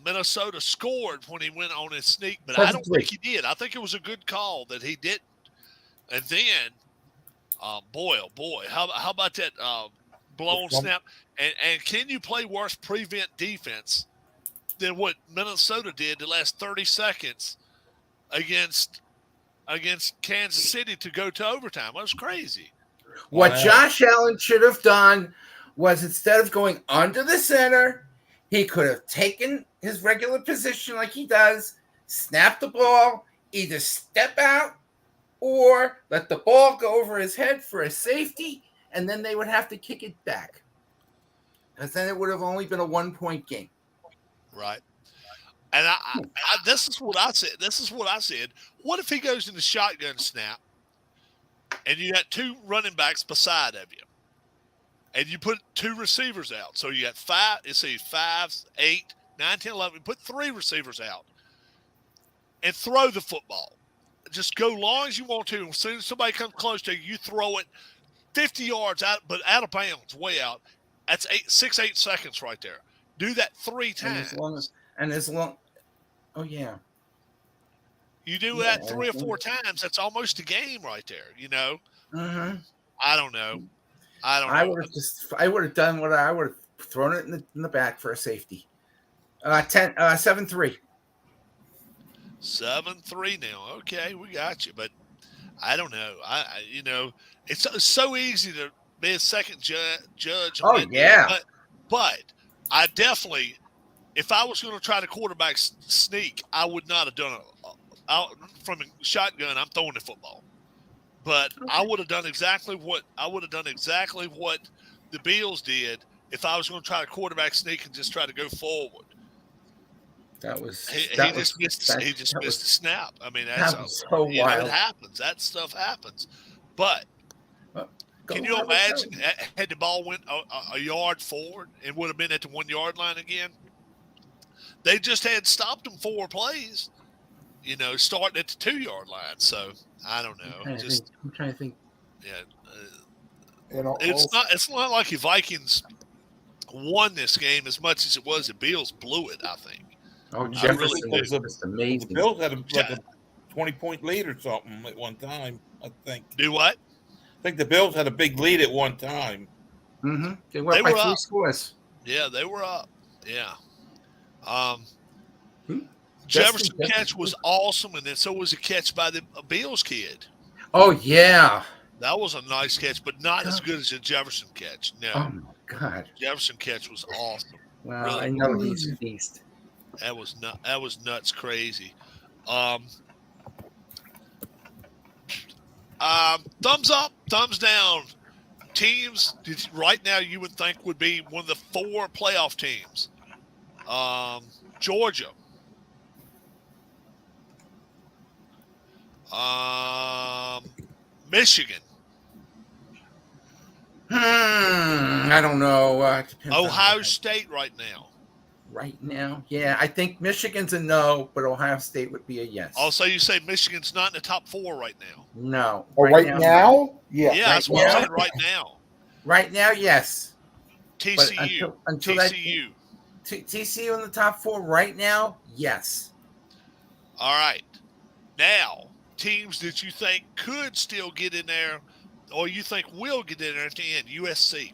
Minnesota scored when he went on his sneak, but I don't think he did. I think it was a good call that he didn't. And then, boy, oh boy, how about that blown snap? And can you play worse prevent defense than what Minnesota did the last 30 seconds against Kansas City to go to overtime? It was crazy. What Wow. Josh Allen should have done was instead of going under the center, he could have taken his regular position like he does, snapped the ball, either step out or let the ball go over his head for a safety, and then they would have to kick it back. Because then it would have only been a 1-point game. Right. And this is what I said. What if he goes in the shotgun snap and you got 2 running backs beside of you and you put 2 receivers out? So you got 5, 8, 9, 10, 11. Put 3 receivers out and throw the football. Just go long as you want to. As soon as somebody comes close to you, you throw it 50 yards out, but out of bounds, way out. That's 8 seconds right there. Do that 3 times. Oh yeah. You do that 3 or 4 times, that's almost a game right there, you know? Mm-hmm. I don't know. I would have done what I would have thrown it in the back for a safety. 7-3. 7-3 now. Okay, we got you. But I don't know. It's so easy to be a second judge. Oh, yeah. But I definitely, if I was going to try to quarterback sneak, I would not have done it. From a shotgun, I'm throwing the football. But okay. I would have done exactly what the Bills did if I was going to try to quarterback sneak and just try to go forward. He just missed the snap. I mean, that's so wild. It happens. That stuff happens. But can you imagine had the ball went a yard forward and would have been at the 1 yard line again? They just had stopped them 4 plays, starting at the 2 yard line. So I don't know. I'm trying to think. Yeah, it's not like the Vikings won this game as much as it was the Bills blew it. I think. Oh, Jefferson was amazing. The Bills had a 20-point lead or something at one time, I think. Do what? I think the Bills had a big lead at one time. Mm-hmm. They were up by 3 scores. Yeah, they were up. Yeah. Jefferson catch was awesome, and then so was a catch by the Bills kid. Oh, yeah. That was a nice catch, but not as good as the Jefferson catch. No. Oh, my God. Jefferson catch was awesome. Well, really. I know he's a beast. That was nuts crazy. Thumbs up, thumbs down. Teams right now you would think would be one of the 4 playoff teams. Georgia. Michigan. I don't know. Ohio State right now. Right now, yeah, I think Michigan's a no, but Ohio State would be a yes. Also, you say Michigan's not in the top 4 right now? No. Right now? Yeah. Yeah, that's what I'm saying. Right now. Right now, yes. TCU. Until TCU. TCU in the top 4 right now, yes. All right. Now, teams that you think could still get in there, or you think will get in there at the end, USC.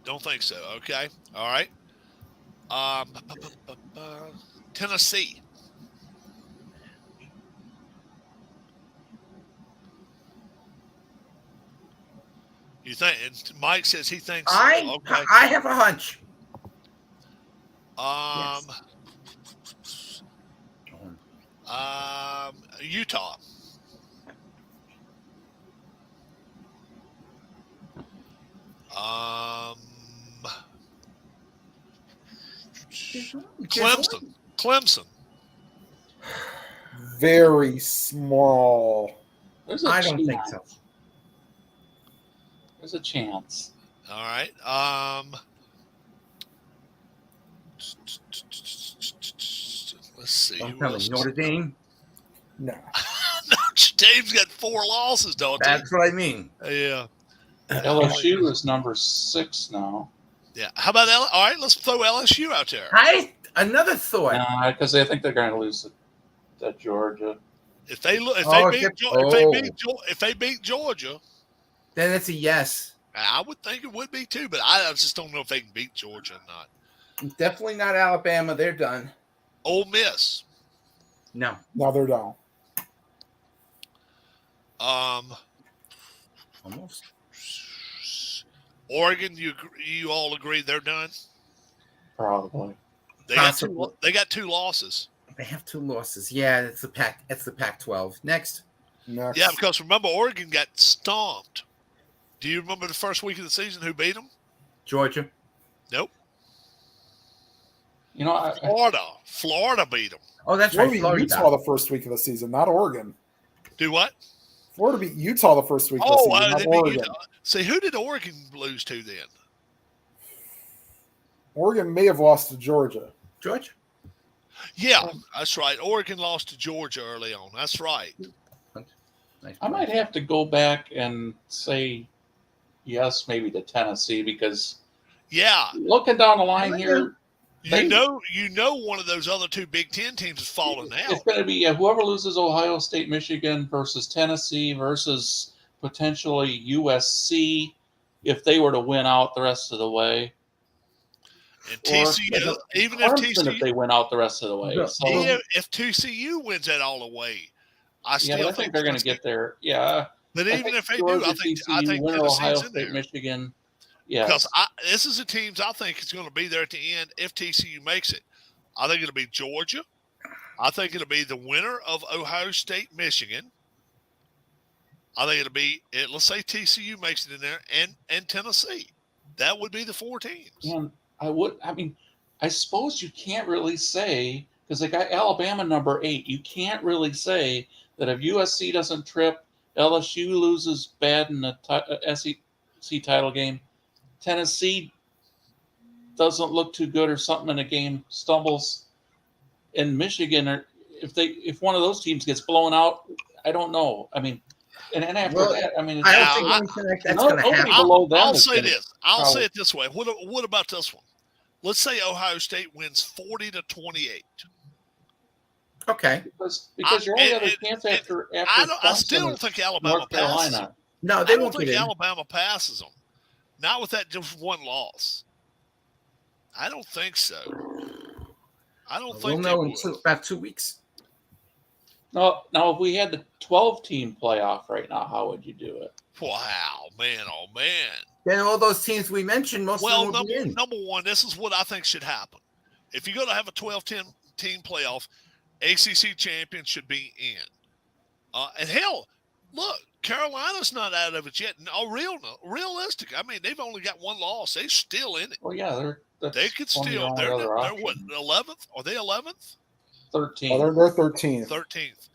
Don't think so. Okay. All right. Tennessee. You think? And Mike says he thinks. I have a hunch. Utah. Clemson. Very small. I don't think so. There's a chance. All right. Let's see. Don't tell me Notre Dame. No. Notre Dame's got 4 losses, don't they? That's what I mean. Yeah. LSU is number 6 now. Yeah. How about all right, let's throw LSU out there. Another thought. Because I think they're going to lose at Georgia. If they beat Georgia, then it's a yes. I would think it would be too, but I just don't know if they can beat Georgia or not. Definitely not Alabama. They're done. Ole Miss. No, they're done. Almost. Oregon, you all agree they're done? Probably. They got 2 losses. They have 2 losses. Yeah, it's the Pac-12. Next. Yeah, because remember, Oregon got stomped. Do you remember the first week of the season who beat them? Georgia. Nope. You know, Florida beat them. Oh, that's right. Florida beat Florida. Utah the first week of the season, not Oregon. Do what? Florida beat Utah the first week of the season, not they beat Oregon. Utah. See, who did Oregon lose to then? Oregon may have lost to Georgia. Georgia. Yeah, that's right. Oregon lost to Georgia early on. That's right. Nice. I might have to go back and say yes, maybe to Tennessee, because looking down the line here, you know, one of those other 2 Big Ten teams is falling out. It's going to be whoever loses Ohio State, Michigan versus Tennessee versus potentially USC if they were to win out the rest of the way. And TCU, even if TCU, if they win out the rest of the way, so if TCU wins that all the way, I think they're going to get there. Yeah, but even if they do, I think Ohio Tennessee's in there. State, Michigan. Yeah, because this is the teams I think is going to be there at the end if TCU makes it. I think it'll be Georgia. I think it'll be the winner of Ohio State, Michigan. I think it'll be, let's say TCU makes it in there, and Tennessee. That would be the 4 teams. And I suppose you can't really say, because they got Alabama number 8. You can't really say that if USC doesn't trip, LSU loses bad in the SEC title game, Tennessee doesn't look too good or something in a game stumbles, in Michigan, or if one of those teams gets blown out, I don't know. I mean, and after that, I mean, I don't think anything like that's going to happen. I'll say this. I'll say it this way. What about this one? Let's say Ohio State wins 40-28. Okay. Because your only other chance after I still don't think Alabama passes. No, they I won't don't think get in. Alabama passes them. Not with that just 1 loss. I don't think so. I don't think we'll know in about 2 weeks. No, now if we had the 12-team playoff right now, how would you do it? Wow, man, oh man. Then all those teams we mentioned, most of them will be in. Number one, this is what I think should happen. If you're going to have a 12-team playoff, ACC champion should be in. And hell, look, Carolina's not out of it yet. No, realistic. I mean, they've only got 1 loss. They're still in it. Well, yeah, they could still. They're what, 11th? Are they 11th? 13th. Oh, they're 13th. 13th.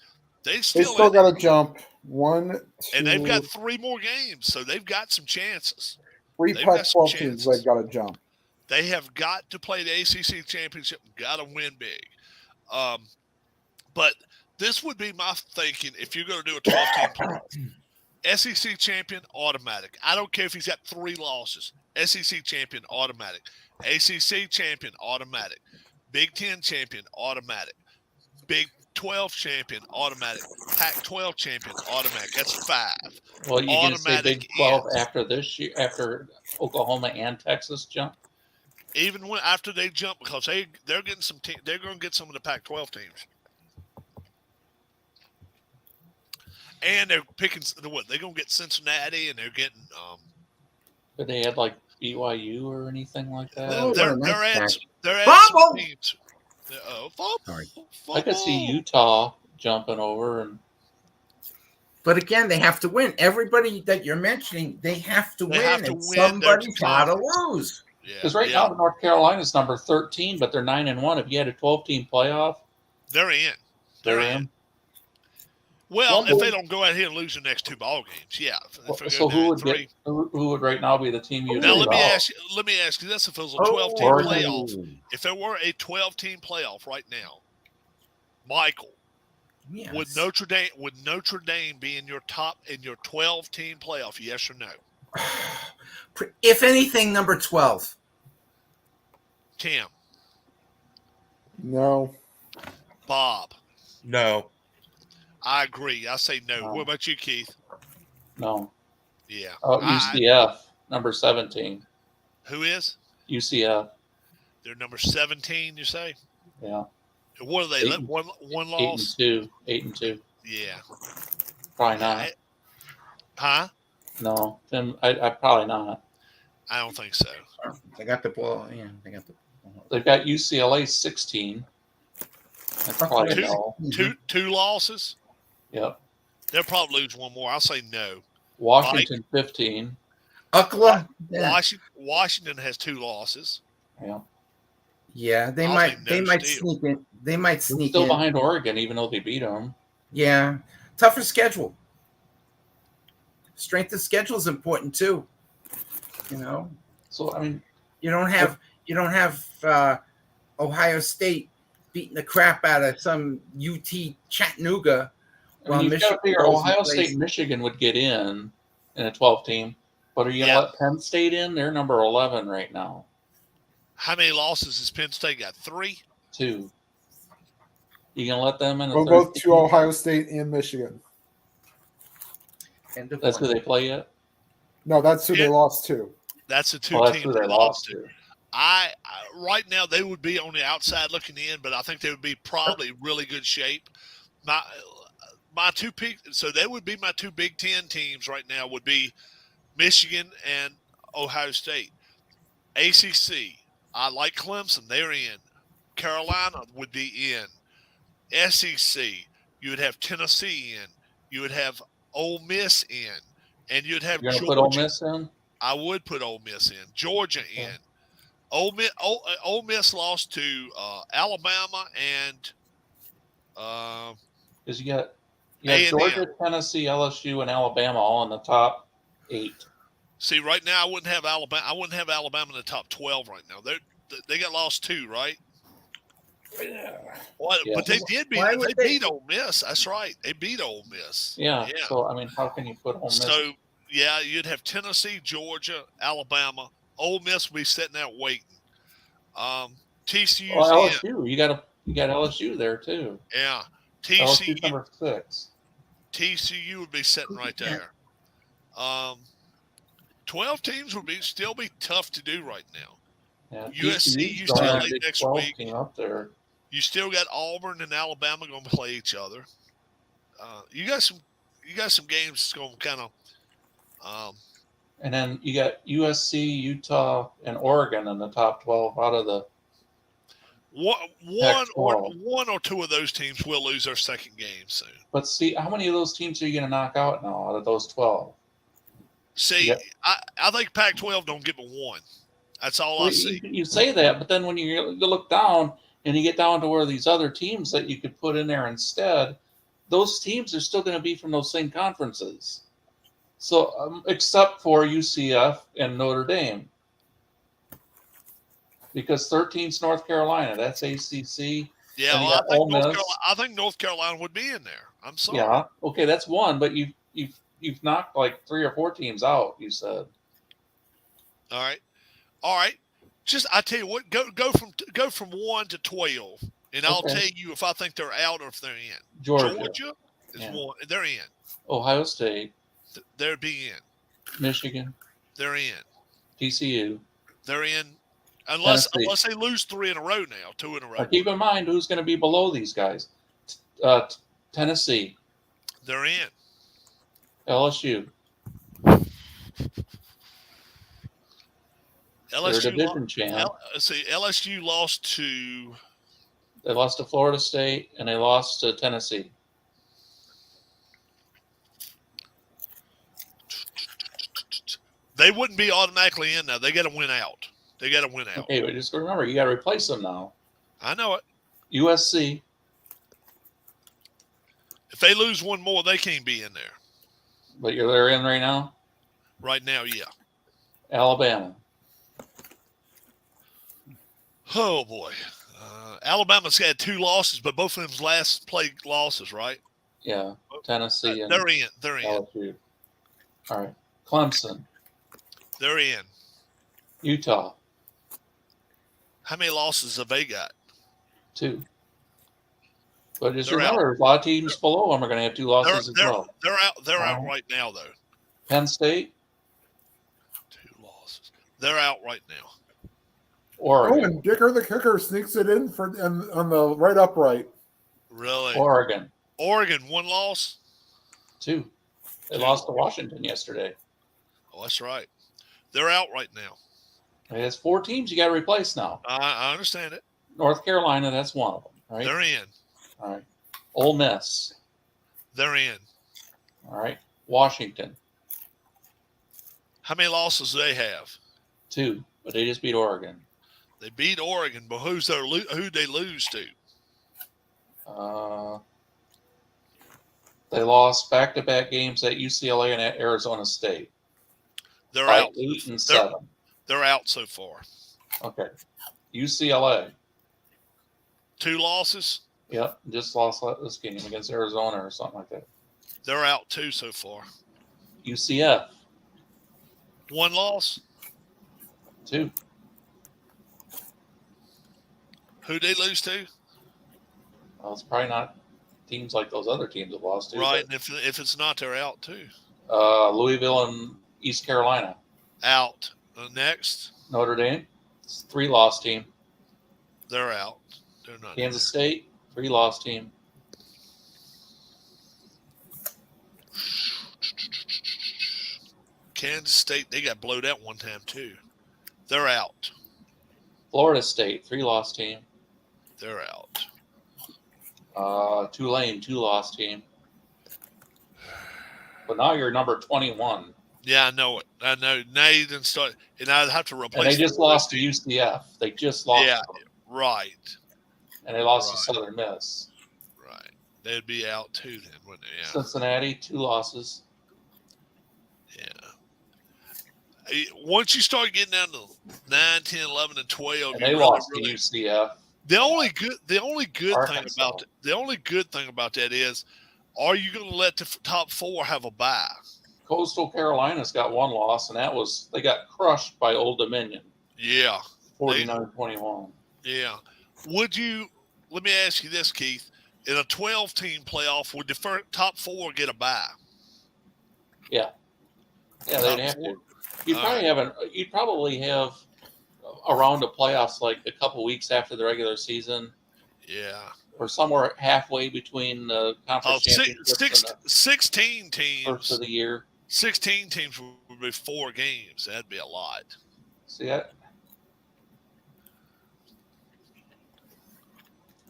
They still got to jump 1, 2. And they've got 3 more games, so they've got some chances. 3 Pac-12 teams they've got to jump. They have got to play the ACC championship. Got to win big. But this would be my thinking if you're going to do a 12-team playoff. SEC champion, automatic. I don't care if he's got 3 losses. SEC champion, automatic. ACC champion, automatic. Big 10 champion, automatic. Big 12 champion, automatic. Pac-12 champion, automatic. That's 5. Well, you can say Big 12 after this year, after Oklahoma and Texas jump. Even after they jump, because they're getting some. They're going to get some of the Pac-12 teams. And they're picking what? They're going to get Cincinnati, and they're getting. Did they add like BYU or anything like that? They're adding some teams. I could see Utah jumping over, but again, they have to win. Everybody that you're mentioning, they have to win. And win. Somebody's got to lose. Because now North Carolina's number 13, but they're 9-1. If you had a 12-team playoff, they're in. They're in. Well, if they don't go out here and lose the next 2 ball games, yeah. So who would right now be the team you? Now let me ask you this: if it was a 12-team playoff, if it were a 12-team playoff right now, Michael, would Notre Dame be in your 12-team playoff? Yes or no? If anything, number 12. Tim. No. Bob. No. I agree. I say no. What about you, Keith? No. Yeah. UCF, number 17. Who is? UCF. They're number 17, you say? Yeah. And what are they? One loss? 8-2. Yeah. Probably not. Huh? No. Then I probably not. I don't think so. They got the ball. Yeah, they got the ball. They've got UCLA 16. That's probably Two- no. Two losses. Yep. They'll probably lose one more. I'll say no. Washington 15. Ukla. Yeah. Washington has 2 losses. Yeah. Yeah, they I'll might. say no They might still. sneak in. They might They're sneak still in. behind Oregon, even though they beat them. Yeah, tougher schedule. Strength of schedule is important too. You know, So I mean, you don't have Ohio State beating the crap out of some UT Chattanooga. While you've got Michigan to figure goes and Ohio plays- State and Michigan would get in a 12 team. But are you going to let Penn State in? They're number 11 right now. How many losses has Penn State got? 3? 2. You going to let them in a We'll third go team? to Ohio State and Michigan. End of That's who one. they play yet? No, that's who Yeah. they lost to. That's the 2 Oh, that's teams who they lost to. I right now they would be on the outside looking in, but I think they would be probably really good shape. My 2 pick, so they would be my 2 Big Ten teams right now would be Michigan and Ohio State. ACC, I like Clemson. They're in. Carolina would be in. SEC, you would have Tennessee in. You would have Ole Miss in, and you'd have You're going to Georgia. put Ole Miss in? I would put Ole Miss in. Georgia in. Ole Miss lost to Alabama and Because you got A&M. Georgia, Tennessee, LSU, and Alabama all in the top 8. See, right now I wouldn't have Alabama. I wouldn't have Alabama in the top 12 right now. They got lost 2, right? Well, Yeah. but they did beat. Why They would they- beat Ole Miss. That's right. They beat Ole Miss. Yeah. So, I mean, how can you put Ole Miss? So yeah, you'd have Tennessee, Georgia, Alabama. Ole Miss would be sitting there waiting. TCU's Well, in. LSU. You got LSU there, too. Yeah. LSU's number 6. TCU would be sitting right there. 12 teams would still be tough to do right now. Yeah, USC, TCU's the only UCLA Big next 12 week. team up there. You still got Auburn and Alabama going to play each other. You got some games that's going to kind of. And then you got USC, Utah, and Oregon in the top 12 out of the One or 2 of those teams will lose their second game soon. But see, how many of those teams are you going to knock out now out of those 12? See, Yep. I think Pac-12 don't give a 1. That's all I see. You say that, but then when you look down and you get down to where these other teams that you could put in there instead, those teams are still going to be from those same conferences. So, except for UCF and Notre Dame. Because 13's North Carolina, that's ACC. Yeah, And you well, got I think North Carolina would be in there. I'm sorry. Yeah, okay, that's one, but you've knocked like 3 or 4 teams out. You said. All right. Just I tell you what, go from 1 to 12, and I'll Okay. tell you if I think they're out or if they're in. Georgia. Is Yeah. 1. They're in. Ohio State, They're be in. Michigan, They're in. TCU. They're in. Unless Tennessee. they lose 3 in a row now, 2 in a row. Now keep in mind who's going to be below these guys. Tennessee, They're in. LSU. They're a LSU. division champ. LSU lost to. They lost to Florida State and they lost to Tennessee. They wouldn't be automatically in now. They got to win out. Okay, but just remember, you got to replace them now. I know it. USC, If they lose one more, they can't be in there. but they're in right now. Right now, yeah. Alabama, Oh boy, Alabama's had 2 losses, but both of them's last play losses, right? yeah, Tennessee, and They're in. They're in. LSU. All right, Clemson, They're in. Utah, How many losses have they got? 2. But just They're remember, a lot of teams below them are going to have 2 losses as well. They're out. They're out Uh-huh. right now, though. Penn State, 2 losses. They're out right now. Oh, Oregon, and Dicker the kicker sneaks it in on the right upright. Really? Oregon, 1 loss. 2. They lost to Washington yesterday. Oh, that's right. They're out right now. It's 4 teams you got to replace now. I understand it. North Carolina, that's one of them, right? They're in. All right. Ole Miss. They're in. All right. Washington. How many losses do they have? 2, but they just beat Oregon. They beat Oregon, but who'd they lose to? They lost back-to-back games at UCLA and at Arizona State. They're by out. 8 and 7. They're out so far. Okay. UCLA. 2 losses. Yep, just lost this game against Arizona or something like that. They're out 2 so far. UCF. 1 loss. 2. Who'd they lose to? Well, it's probably not teams like those other teams have lost to. Right, and if it's not, they're out too. Louisville and East Carolina. Out. Next. Notre Dame. It's a 3-loss team. They're out. They're not. Kansas State. 3-loss team. Kansas State, they got blowed out one time too. They're out. Florida State. 3-loss team. They're out. Tulane. 2-loss team. But now you're number 21. Yeah, I know it. I know. Now you didn't start, and I'd have to replace. And they just lost to UCF. They just lost. Yeah, them. right. And they lost Right. to Southern Miss. Right. They'd be out too then, wouldn't they? Yeah. Cincinnati, 2 losses. Yeah. Once you start getting down to 9, 10, 11, and 12, And you they really, lost really, to UCF. the only good thing Arkansas. about that is, are you going to let the top 4 have a bye? Coastal Carolina's got 1 loss, and they got crushed by Old Dominion, Yeah. 49-21. Yeah. Let me ask you this, Keith. In a 12-team playoff, would the top 4 get a bye? Yeah, they'd have to. You'd probably have a round of playoffs like a couple weeks after the regular season, Yeah. or somewhere halfway between the conference championships and the 16 first of teams. the year. 16 teams would be 4 games. That'd be a lot. See that?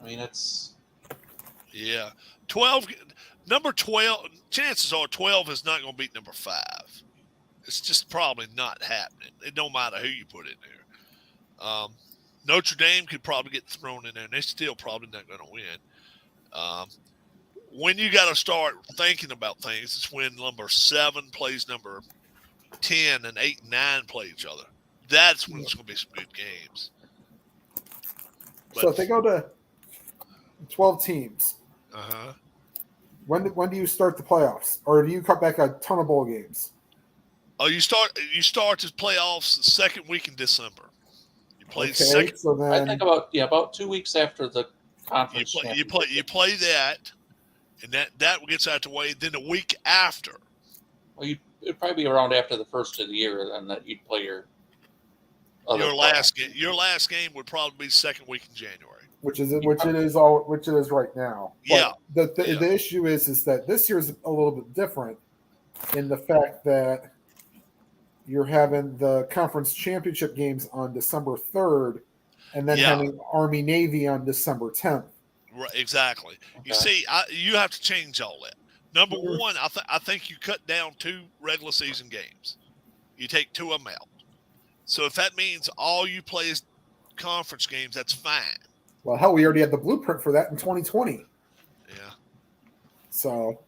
I mean, it's Yeah. 12. Number 12. Chances are 12 is not going to beat number 5. It's just probably not happening. It don't matter who you put in there. Notre Dame could probably get thrown in there, and they're still probably not going to win. When you got to start thinking about things, it's when number 7 plays number 10 and 8 and 9 play each other. That's when it's going to be some good games. So if they go to 12 teams, Uh-huh. when do you start the playoffs? Or do you cut back a ton of bowl games? Oh, you start the playoffs the second week in December. You play Okay, second. so I then think about 2 weeks after the conference. You play that, and that gets out the way. Then the week after, Well, it'd probably be around after the first of the year, then that you'd play your other your last game. Your last game would probably be second week in January. which it is right now. Yeah. But the issue is that this year's a little bit different in the fact that you're having the conference championship games on December 3rd, and then having Army Navy on December 10th. Right, exactly. Okay. You see, you have to change all that. Number one, I think you cut down 2 regular season games. You take 2 of them out. So if that means all you play is conference games, that's fine. Well, hell, we already had the blueprint for that in 2020. Yeah. So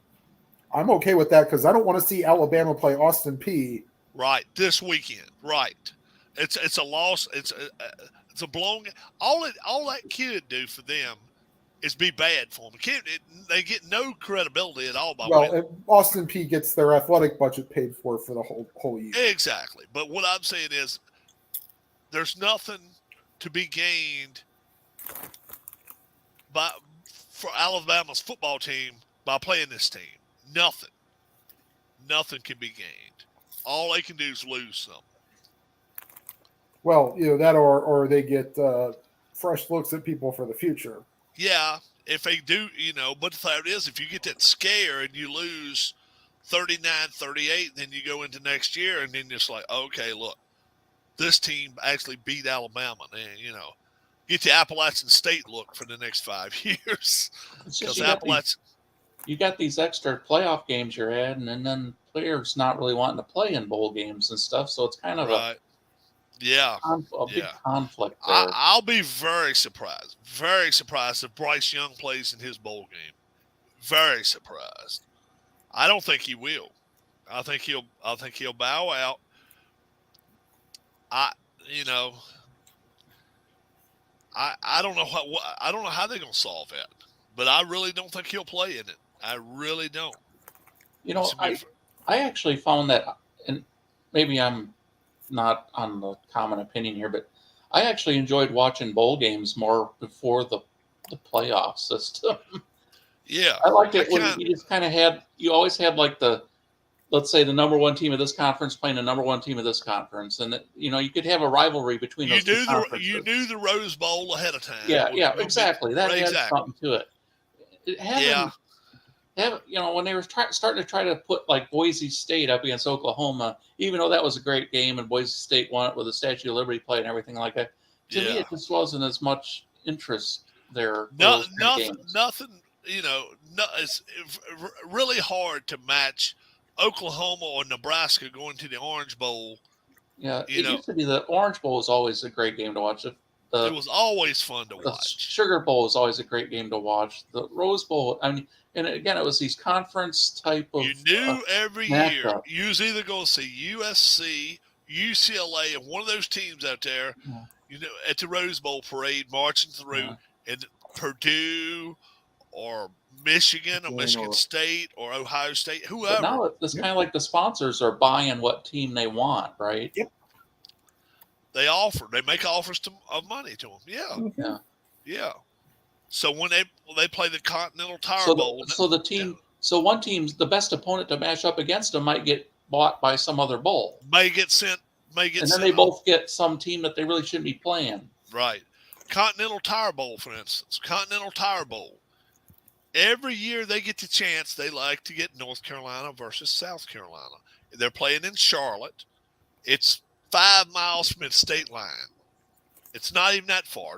I'm okay with that because I don't want to see Alabama play Austin Peay. Right, this weekend. Right, it's a loss. It's a blown. All that kid do for them is be bad for them. They get no credibility at all by winning. Well, Austin Peay gets their athletic budget paid for the whole year. Exactly. But what I'm saying is, there's nothing to be gained for Alabama's football team by playing this team. Nothing can be gained. All they can do is lose some. Well, that or they get fresh looks at people for the future. Yeah, if they do, but the fact is, if you get that scare and you lose 39-38, then you go into next year and then it's like, okay, look, this team actually beat Alabama. And, get the Appalachian State look for the next 5 years. Because Appalachian. You got these extra playoff games you're adding, and then players not really wanting to play in bowl games and stuff. So it's kind of a big conflict there. I'll be very surprised if Bryce Young plays in his bowl game. Very surprised. I don't think he will. I think he'll bow out. I don't know how they're going to solve that, but I really don't think he'll play in it. I really don't. I actually found that, and maybe I'm not on the common opinion here, but I actually enjoyed watching bowl games more before the playoff system. Yeah, I liked it when you just kind of you always had like let's say the number one team of this conference playing the number one team of this conference, and you could have a rivalry between those two conferences. You knew the Rose Bowl ahead of time. Yeah, exactly. That had something to it. When they were starting to try to put like Boise State up against Oklahoma, even though that was a great game and Boise State won it with the Statue of Liberty play and everything like that, to me it just wasn't as much interest there. Nothing. It's really hard to match Oklahoma or Nebraska going to the Orange Bowl. Yeah, used to be the Orange Bowl was always a great game to watch. It was always fun to watch. The Sugar Bowl was always a great game to watch. The Rose Bowl, and again, it was these conference type of. You knew every year you was either going to see USC, UCLA, and one of those teams out there, at the Rose Bowl parade marching through, and Purdue or Michigan or Michigan State or Ohio State, whoever. But now it's kind of like the sponsors are buying what team they want, right? Yep. They make offers of money to them. Yeah. So when they play the Continental Tire Bowl, one team's the best opponent to match up against them might get bought by some other bowl. And then they both get some team that they really shouldn't be playing. Right. Continental Tire Bowl, for instance. Continental Tire Bowl. Every year they get the chance, they like to get North Carolina versus South Carolina. They're playing in Charlotte. It's 5 miles from the state line. It's not even that far.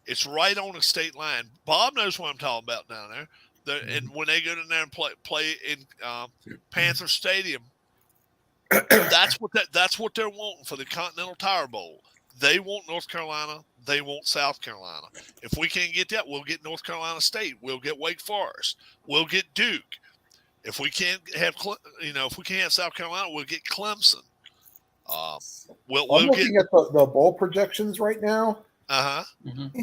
It's right on the state line. Bob knows what I'm talking about down there. And when they go down there and play in Panther Stadium, that's what they're wanting for the Continental Tire Bowl. They want North Carolina. They want South Carolina. If we can't get that, we'll get North Carolina State. We'll get Wake Forest. We'll get Duke. If we can't have, South Carolina, we'll get Clemson. I'm looking at the bowl projections right now. Mm-hmm.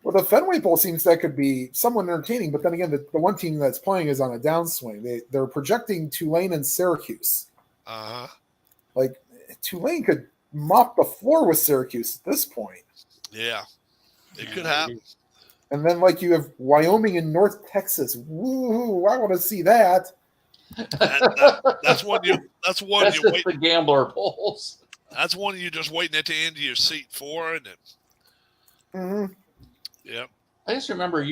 Well, the Fenway Bowl seems that could be somewhat entertaining, but then again, the one team that's playing is on a downswing. They're projecting Tulane and Syracuse. Like Tulane could mop the floor with Syracuse at this point. Yeah, it could happen. And then, you have Wyoming and North Texas. Woo! I want to see that. That's one. That's just the gambler bowls. That's one you're just waiting at the end of your seat for, and yeah. I just remember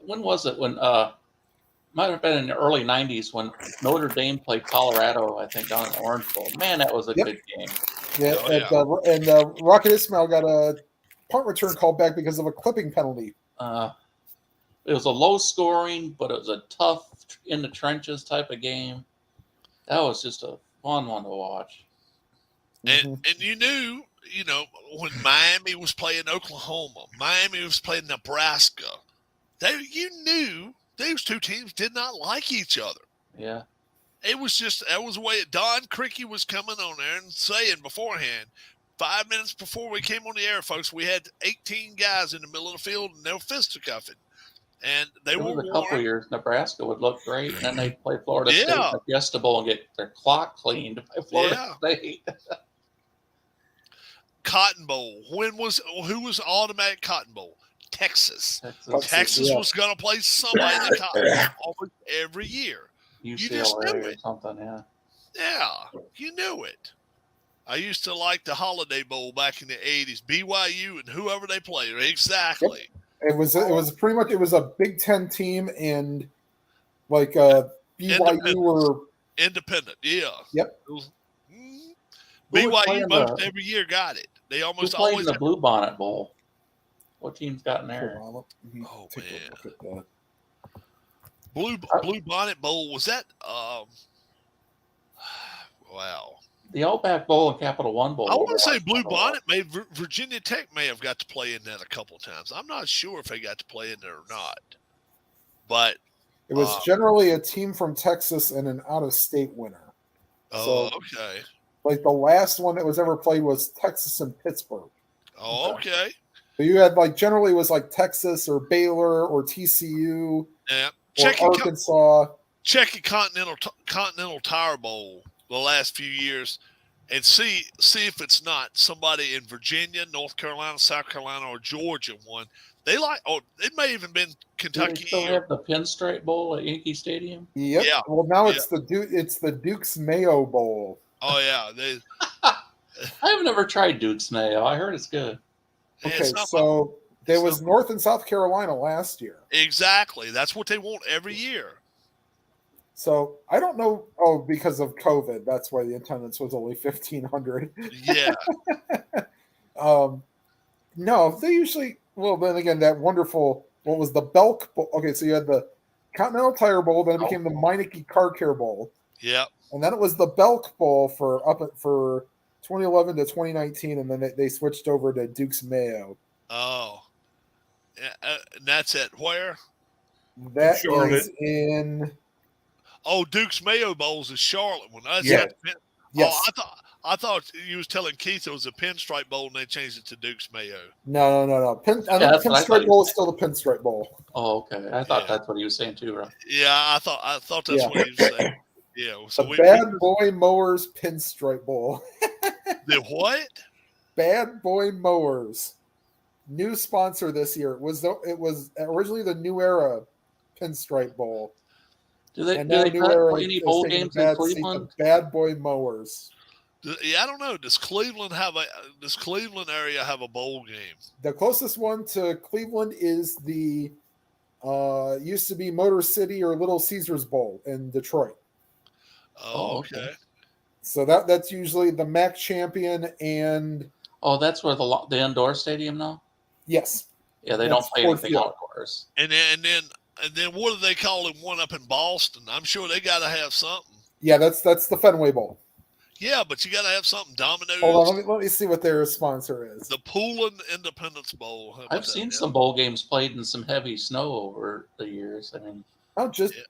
when was it when might have been in the early '90s when Notre Dame played Colorado. I think down in the Orange Bowl. Man, that was a good game. Yeah, and Rocket Ismail got a punt return called back because of a clipping penalty. It was a low scoring, but it was a tough in the trenches type of game. That was just a fun one to watch. And you knew, when Miami was playing Oklahoma, Miami was playing Nebraska, you knew those two teams did not like each other. Yeah. It was that was the way Don Criqui was coming on there and saying beforehand, 5 minutes before we came on the air, folks, we had 18 guys in the middle of the field and they were fisticuffing. And there was a couple of years Nebraska would look great, and then they'd play Florida State in the Fiesta Bowl and get their clock cleaned by Florida State. Cotton Bowl. Who was automatic Cotton Bowl? Texas. Texas was going to play somebody in the Cotton Bowl almost every year. UCLA you just knew it. Or something, yeah. Yeah, you knew it. I used to like the Holiday Bowl back in the 80s. BYU and whoever they played. Exactly. Yep. It was pretty much a Big Ten team, and BYU were independent. Yeah. Yep. BYU most every year got it. They almost always the Blue Bonnet Bowl. What team's gotten there? Hold on, let me Oh, take man. a look at that. Blue Bonnet Bowl, was that wow. The Outback Bowl and Capital One Bowl. I want to say watched Blue that a lot. Bonnet may Virginia Tech may have got to play in that a couple of times. I'm not sure if they got to play in there or not. But It was generally a team from Texas and an out-of-state winner. oh, okay. Like the last one that was ever played was Texas and Pittsburgh. Oh, okay. So you had like generally was like Texas or Baylor or TCU Yeah. or Arkansas. Check your Continental Tire Bowl the last few years and see if it's not somebody in Virginia, North Carolina, South Carolina, or Georgia won. They it may even been Do Kentucky. they still have the Pinstripe Bowl at Yankee Stadium? Yep. Yeah. Well, now it's the Duke's Mayo Bowl. Oh yeah, I've never tried Duke's Mayo. I heard it's good. Okay, it's not so there was North and South Carolina last year. exactly. That's what they want every year. So I don't know. Oh, because of COVID, that's why the attendance was only 1,500. Yeah. No, they usually. Well, then again, that wonderful. What was the Belk Bowl? Okay, so you had the Continental Tire Bowl, then it became the Meineke Car Care Bowl, Yep. and then it was the Belk Bowl for 2011 to 2019, and then they switched over to Duke's Mayo. Oh. Yeah, and that's at where? That Charlotte. is in. Oh, Duke's Mayo Bowls is Charlotte one. That's Yeah. Yes. Oh, I thought you was telling Keith it was a Pinstripe Bowl and they changed it to Duke's Mayo. No. I think that's what I thought Pinstripe you Bowl is said. still the Pinstripe Bowl. Oh, okay. I thought Yeah. that's what he was saying too, right? Yeah, I thought that's Yeah. what he was saying. Yeah. So The Bad Boy Mowers Pinstripe Bowl. the what? Bad Boy Mowers. New sponsor this year. It was originally the New Era Pinstripe Bowl. Do they And now play New Era any is bowl taking games the in bad seat, Cleveland? the Bad Boy Mowers. Yeah, I don't know. Does Cleveland area have a bowl game? The closest one to Cleveland is the used to be Motor City or Little Caesars Bowl in Detroit. Oh, okay. okay. So that's usually the MAC champion and Oh, that's where the indoor stadium now. yes. Yeah, they That's don't play Ford anything Field. outdoors. And then what do they call it? One up in Boston? I'm sure they got to have something. Yeah, that's the Fenway Bowl. Yeah, but you got to have something. Domino's. Hold on, let me see what their sponsor is. The Poulin Independence Bowl. How about I've that, seen man? some bowl games played in some heavy snow over the years. I mean,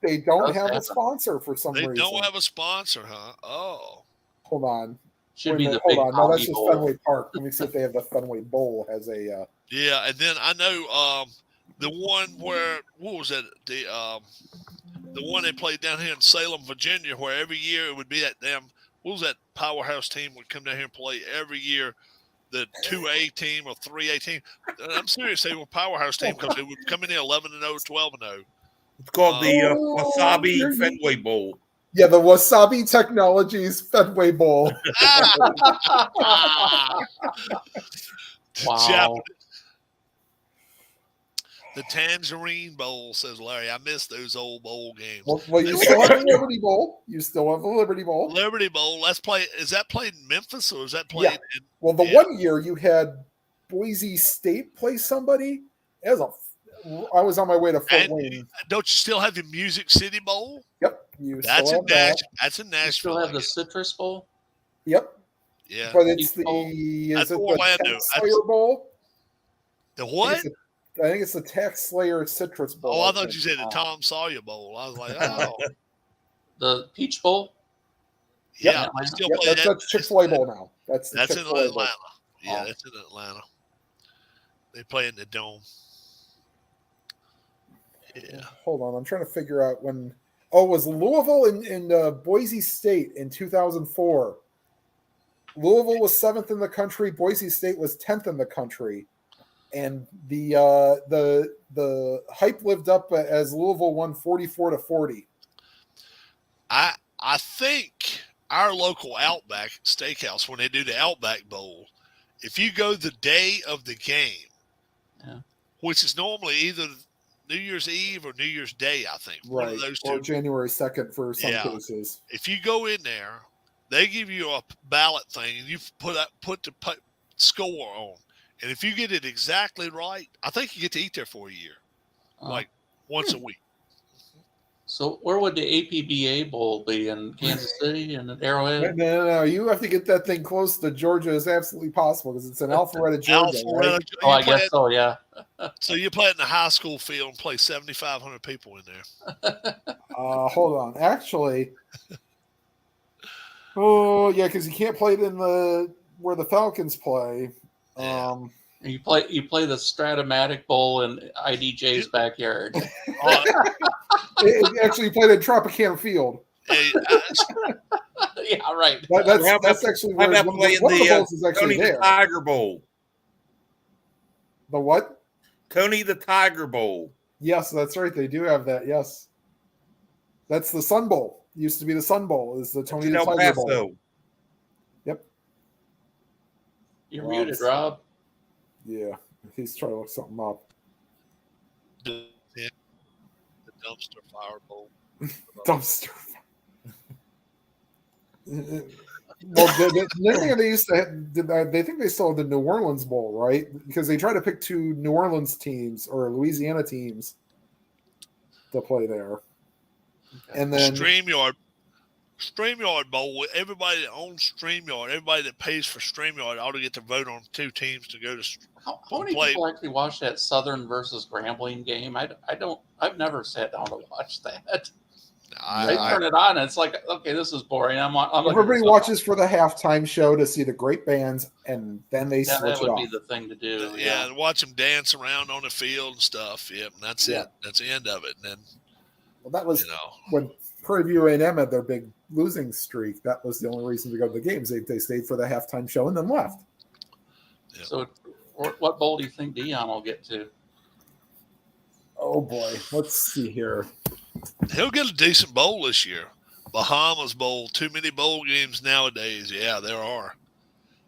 They don't Does have a happen. sponsor for some They reason. don't have a sponsor, huh? Oh. Hold on. should Wait a be minute, the big hold on. No, that's Audi just Bowl. Fenway Park. Let me see if they have the Fenway Bowl as a. Yeah, and then I know the one where what was that? The one they played down here in Salem, Virginia, where every year it would be that damn what was that powerhouse team would come down here and play every year, the 2A team or 3A team. I'm serious, they were a powerhouse team because they would come in there 11-0, 12-0. It's called the Oh, Wasabi you're- Fenway Bowl. Yeah, the Wasabi Technologies Fenway Bowl. Wow. The Tangerine Bowl, says Larry. I miss those old bowl games. Well, you still have the Liberty Bowl. You still have the Liberty Bowl. Liberty Bowl. Let's play. Is that played in Memphis or is that played in? Well, the Yeah. one year you had Boise State play somebody. I was on my way to Fort And Wayne. don't you still have the Music City Bowl? Yep, you That's still in have that. Nashville. That's in You Nashville. still have I the guess. Citrus Bowl? Yep, Yeah. but it's Peach Bowl? That's the Orlando. Tax Slayer Bowl? The what? I think it's the Tax Slayer Citrus Bowl. Oh, I I thought think. you said the Tom Sawyer Bowl. I was like, oh, The Peach Bowl? yeah. Yep. They still Yep, play that. that's Chick-fil-A Bowl now. That's the That's in Chick-fil-A Atlanta. Bowl. Yeah, Oh. that's in Atlanta. They play in the Dome. Yeah. Hold on, I'm trying to figure out when. Oh, it was Louisville and Boise State in 2004. Louisville was 7th in the country. Boise State was 10th in the country, and the hype lived up as Louisville won 44-40. I think our local Outback Steakhouse, when they do the Outback Bowl, if you go the day of the game, Yeah. which is normally either New Year's Eve or New Year's Day, I think. One of those Or two. January 2nd for some Yeah. cases. If you go in there, they give you a ballot thing and you put the score on. And if you get it exactly right, I think you get to eat there for a year, like once a week. So where would the APBA Bowl be, in Kansas City and Arrowhead? No. You have to get that thing close to Georgia as absolutely possible because it's in Alpharetta, Georgia. Right? Oh, I guess so. Yeah. So you play it in the high school field and play 7,500 people in there. Hold on. Actually, oh yeah, because you can't play it in where the Falcons play. Yeah. You play the Stratomatic Bowl in IDJ's backyard. Actually, you played at Tropicana Field. Yeah, right. That's actually where one of the bowls is actually Tony there. the Tiger Bowl. The what? Tony the Tiger Bowl. Yes, that's right. They do have that. Yes, that's the Sun Bowl. Used to be the Sun Bowl. Is the Tony the Tiger Bowl? Yep. You're muted, Rob. Yeah, he's trying to look something up. The dumpster fire bowl. Dumpster. Well, the thing they used to have, they think they still have the New Orleans Bowl, right? Because they try to pick 2 New Orleans teams or Louisiana teams to play there. And then StreamYard Bowl, everybody that owns StreamYard, everybody that pays for StreamYard ought to get to vote on 2 teams to go to How many people actually watch that Southern versus Grambling game? I've never sat down to watch that. I turn it on and it's like, okay, this is boring. I'm everybody watches for the halftime show to see the great bands, and then they switch it off. That would be the thing to do. Yeah, and watch them dance around on the field and stuff. Yep, and that's it. That's the end of it. And then, that was when Prairie View A&M had their big losing streak. That was the only reason to go to the games. They stayed for the halftime show and then left. Yep. So, what bowl do you think Dion will get to? Oh boy, let's see here. He'll get a decent bowl this year. Bahamas Bowl. Too many bowl games nowadays. Yeah, there are.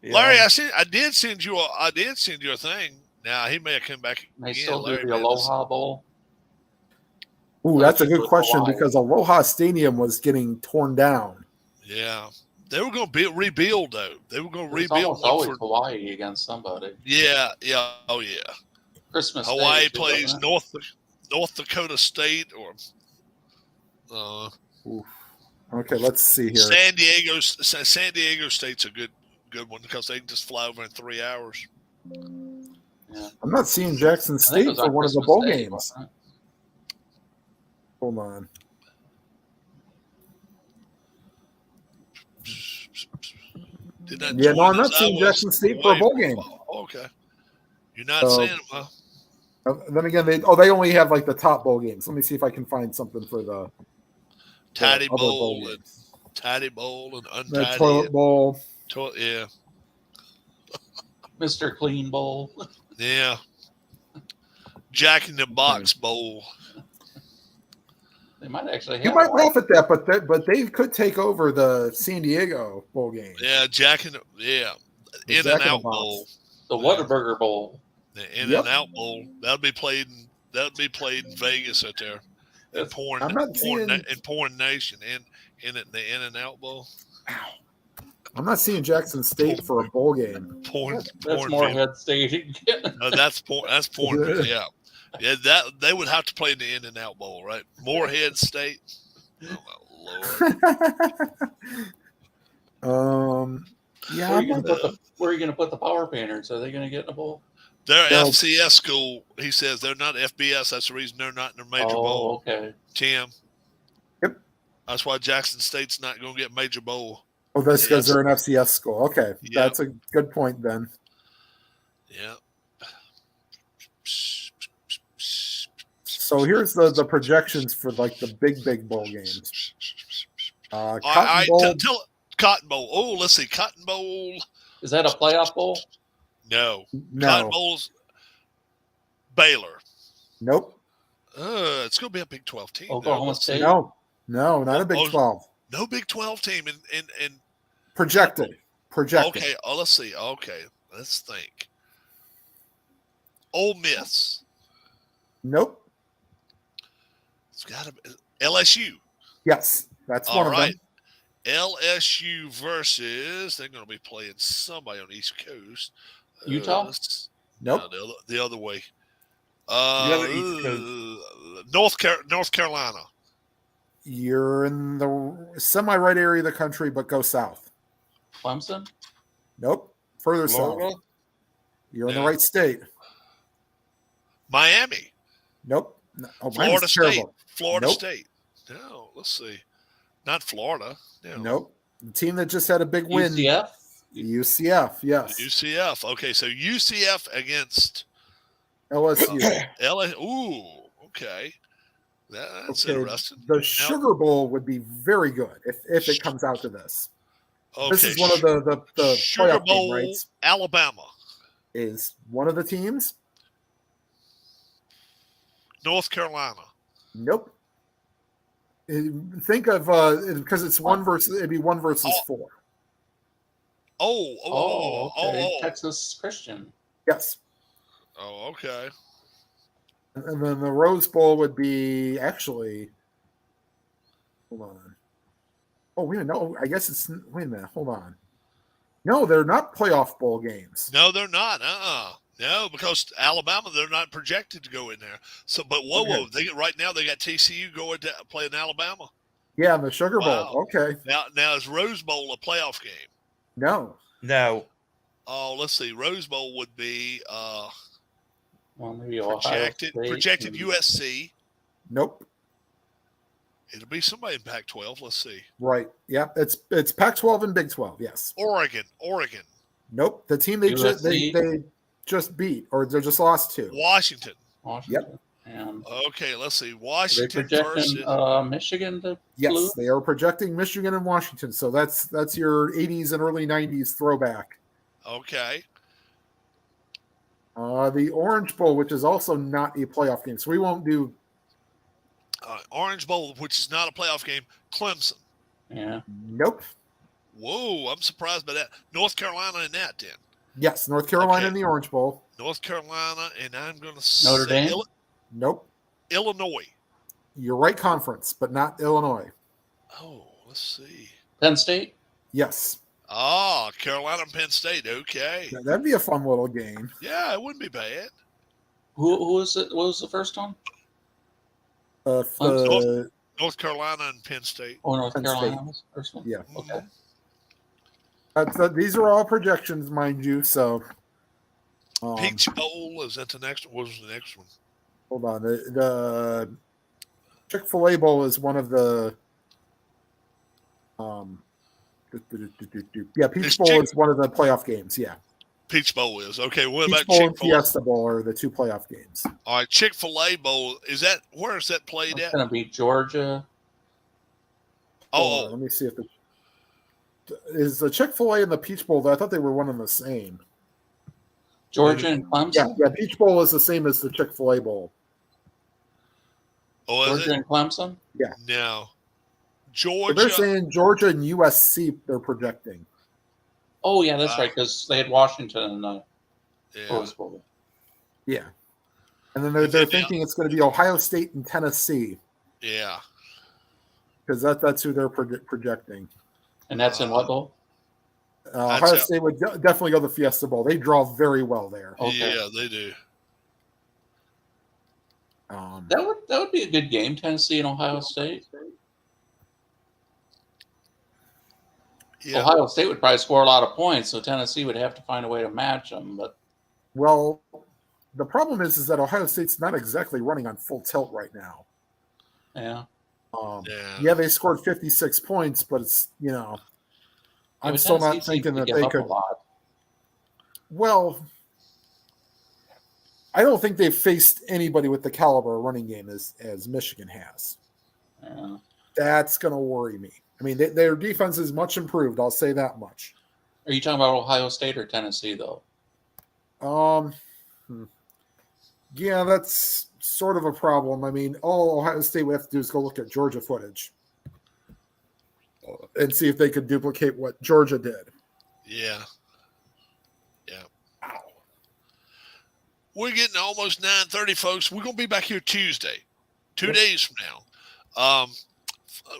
Yeah. Larry, I did send you a thing. Now he may have come back. May still do the Aloha Bowl. Ooh, that's a good question because Aloha Stadium was getting torn down. Yeah, they were going to rebuild though. They were going to rebuild. It's always Hawaii against somebody. Yeah. Oh yeah. Christmas. Hawaii plays North Dakota State or. Okay, let's see here. San Diego State's a good one because they can just fly over in 3 hours. Yeah. I'm not seeing Jackson State for one of the bowl games. Hold on. No, I'm not seeing Jackson State for a bowl game. Okay, you're not seeing them, huh? Then again, they only have like the top bowl games. Let me see if I can find something for the Tidy Bowl and Untitled. The Toilet Bowl. Yeah. Mr. Clean Bowl. Yeah. Jack in the Box Bowl. They might actually have. You might laugh at that, but they could take over the San Diego bowl game. Yeah, In and Out Bowl. The Whataburger Bowl. The In and Out Bowl. That'll be played in Vegas out there. In Porn Nation in the In and Out Bowl. I'm not seeing Jackson State for a bowl game. That's Moorhead State. No, that's porn. Yeah. Yeah, that they would have to play in the In and Out Bowl, right? Moorhead State. Oh my Lord. Yeah. Where are you going to put the Power Painters? Are they going to get in a bowl? They're FCS school. He says they're not FBS. That's the reason they're not in their major bowl. Okay. Tim. Yep. That's why Jackson State's not going to get major bowl. Oh, that's because they're an FCS school. Okay, That's a good point, Ben. Yeah. So here's the projections for like the big bowl games. Cotton Bowl. Cotton Bowl. Oh, let's see. Cotton Bowl. Is that a playoff bowl? No. Cotton Bowl's Baylor. Nope. It's going to be a Big 12 team. Oklahoma State. No, not a Big 12. No Big 12 team in projected. Okay. Oh, let's see. Okay, let's think. Ole Miss. Nope. It's got to be LSU. Yes, that's one of them. LSU versus they're going to be playing somebody on the East Coast. Utah. Nope. No, the other way. other East Coast. North Carolina. You're in the semi-right area of the country, but go south. Clemson? Nope. Further Florida? south. You're in the Yeah. right state. Miami. Nope. No. Oh, Florida mine's State. terrible. Florida Nope. State. No, let's see. Not Florida. No. Nope. The team that just had a big win. UCF? UCF, yes. UCF. Okay, so UCF against LSU. LA. Ooh, okay. That's Okay, interesting. the Sugar Bowl would be very good if it comes out to this. Okay, This is one of the Sugar playoff Bowl, game, right? Alabama, Is one of the teams? North Carolina. Nope. Think of because it's one versus it'd be 1 versus 4. Okay. Texas Christian. Yes. Oh, okay. And then the Rose Bowl would be actually. Hold on. Oh, wait a minute. No, I guess it's. Wait a minute. Hold on. No, they're not playoff bowl games. No, they're not. No, because Alabama, they're not projected to go in there. So, but whoa, right now they got TCU going to play in Alabama. Yeah, the Sugar Wow. Bowl. Okay. Now is Rose Bowl a playoff game? No. No. Oh, let's see. Rose Bowl would be Well, maybe Ohio State projected and- USC. Nope. It'll be somebody in Pac-12. Let's see. Right. Yeah. It's Pac-12 and Big 12. Yes. Oregon. Nope. The team they USC. just beat or they just lost to. Washington. Washington. And Okay, let's see. are they Washington projecting versus Michigan to Yes, lose? they are projecting Michigan and Washington. So that's your 80s and early 90s throwback. okay. The Orange Bowl, which is also not a playoff game, so we won't do. Orange Bowl, which is not a playoff game. Clemson. Yeah. Nope. Whoa, I'm surprised by that. North Carolina in that then. Yes, North Carolina Okay. in the Orange Bowl. North Carolina, and I'm going to Notre say Dame? Nope. Illinois. You're right, conference, but not Illinois. Oh, let's see. Penn State? Yes, Carolina and Penn State. Okay. that'd be a fun little game. Yeah, it wouldn't be bad. Who was it? What was the first one? North Carolina and Penn State. Oh, North Penn Carolina State. was the first one? Yeah. Okay. These are all projections, mind you. So, Peach Bowl, is that the next one? What was the next one? hold on. The Chick-fil-A Bowl is one of the. Yeah, Peach It's Bowl is one of the playoff games. Yeah, Peach Bowl is. Okay, what Peach about Bowl and Chick-fil-A? Fiesta Bowl are the 2 playoff games. All right, Chick-fil-A Bowl, where is that played It's at? going to be Georgia. Hold on, let me see if is the Chick-fil-A and the Peach Bowl. I thought they were one and the same. Georgia and Clemson? Yeah, Peach Bowl is the same as the Chick-fil-A Bowl. Oh, is Georgia it? and Clemson? No. So Georgia. they're saying Georgia and USC they're projecting. Oh, yeah, that's right, because they had Washington in the Yeah. Rose Bowl. Yeah. And then they're thinking it's going to be Ohio State and Tennessee Yeah. because that's who they're projecting. And that's in what bowl? Ohio State would definitely go the Fiesta Bowl. They draw very well there. Okay. Yeah, they do. That would be a good game, Tennessee and Ohio State. Yeah. Ohio State would probably score a lot of points, so Tennessee would have to find a way to match them. But Well, the problem is that Ohio State's not exactly running on full tilt right now. yeah, Yeah, they scored 56 points, but it's I'm still not Tennessee seems thinking to that give they up could. a lot. Well, I don't think they've faced anybody with the caliber of running game as Michigan has. Yeah. That's going to worry me. I mean, their defense is much improved. I'll say that much. Are you talking about Ohio State or Tennessee, though? Yeah, that's sort of a problem. I mean, all Ohio State would have to do is go look at Georgia footage and see if they could duplicate what Georgia did. Yeah. We're getting almost 9:30, folks. We're going to be back here Tuesday, 2 days from now.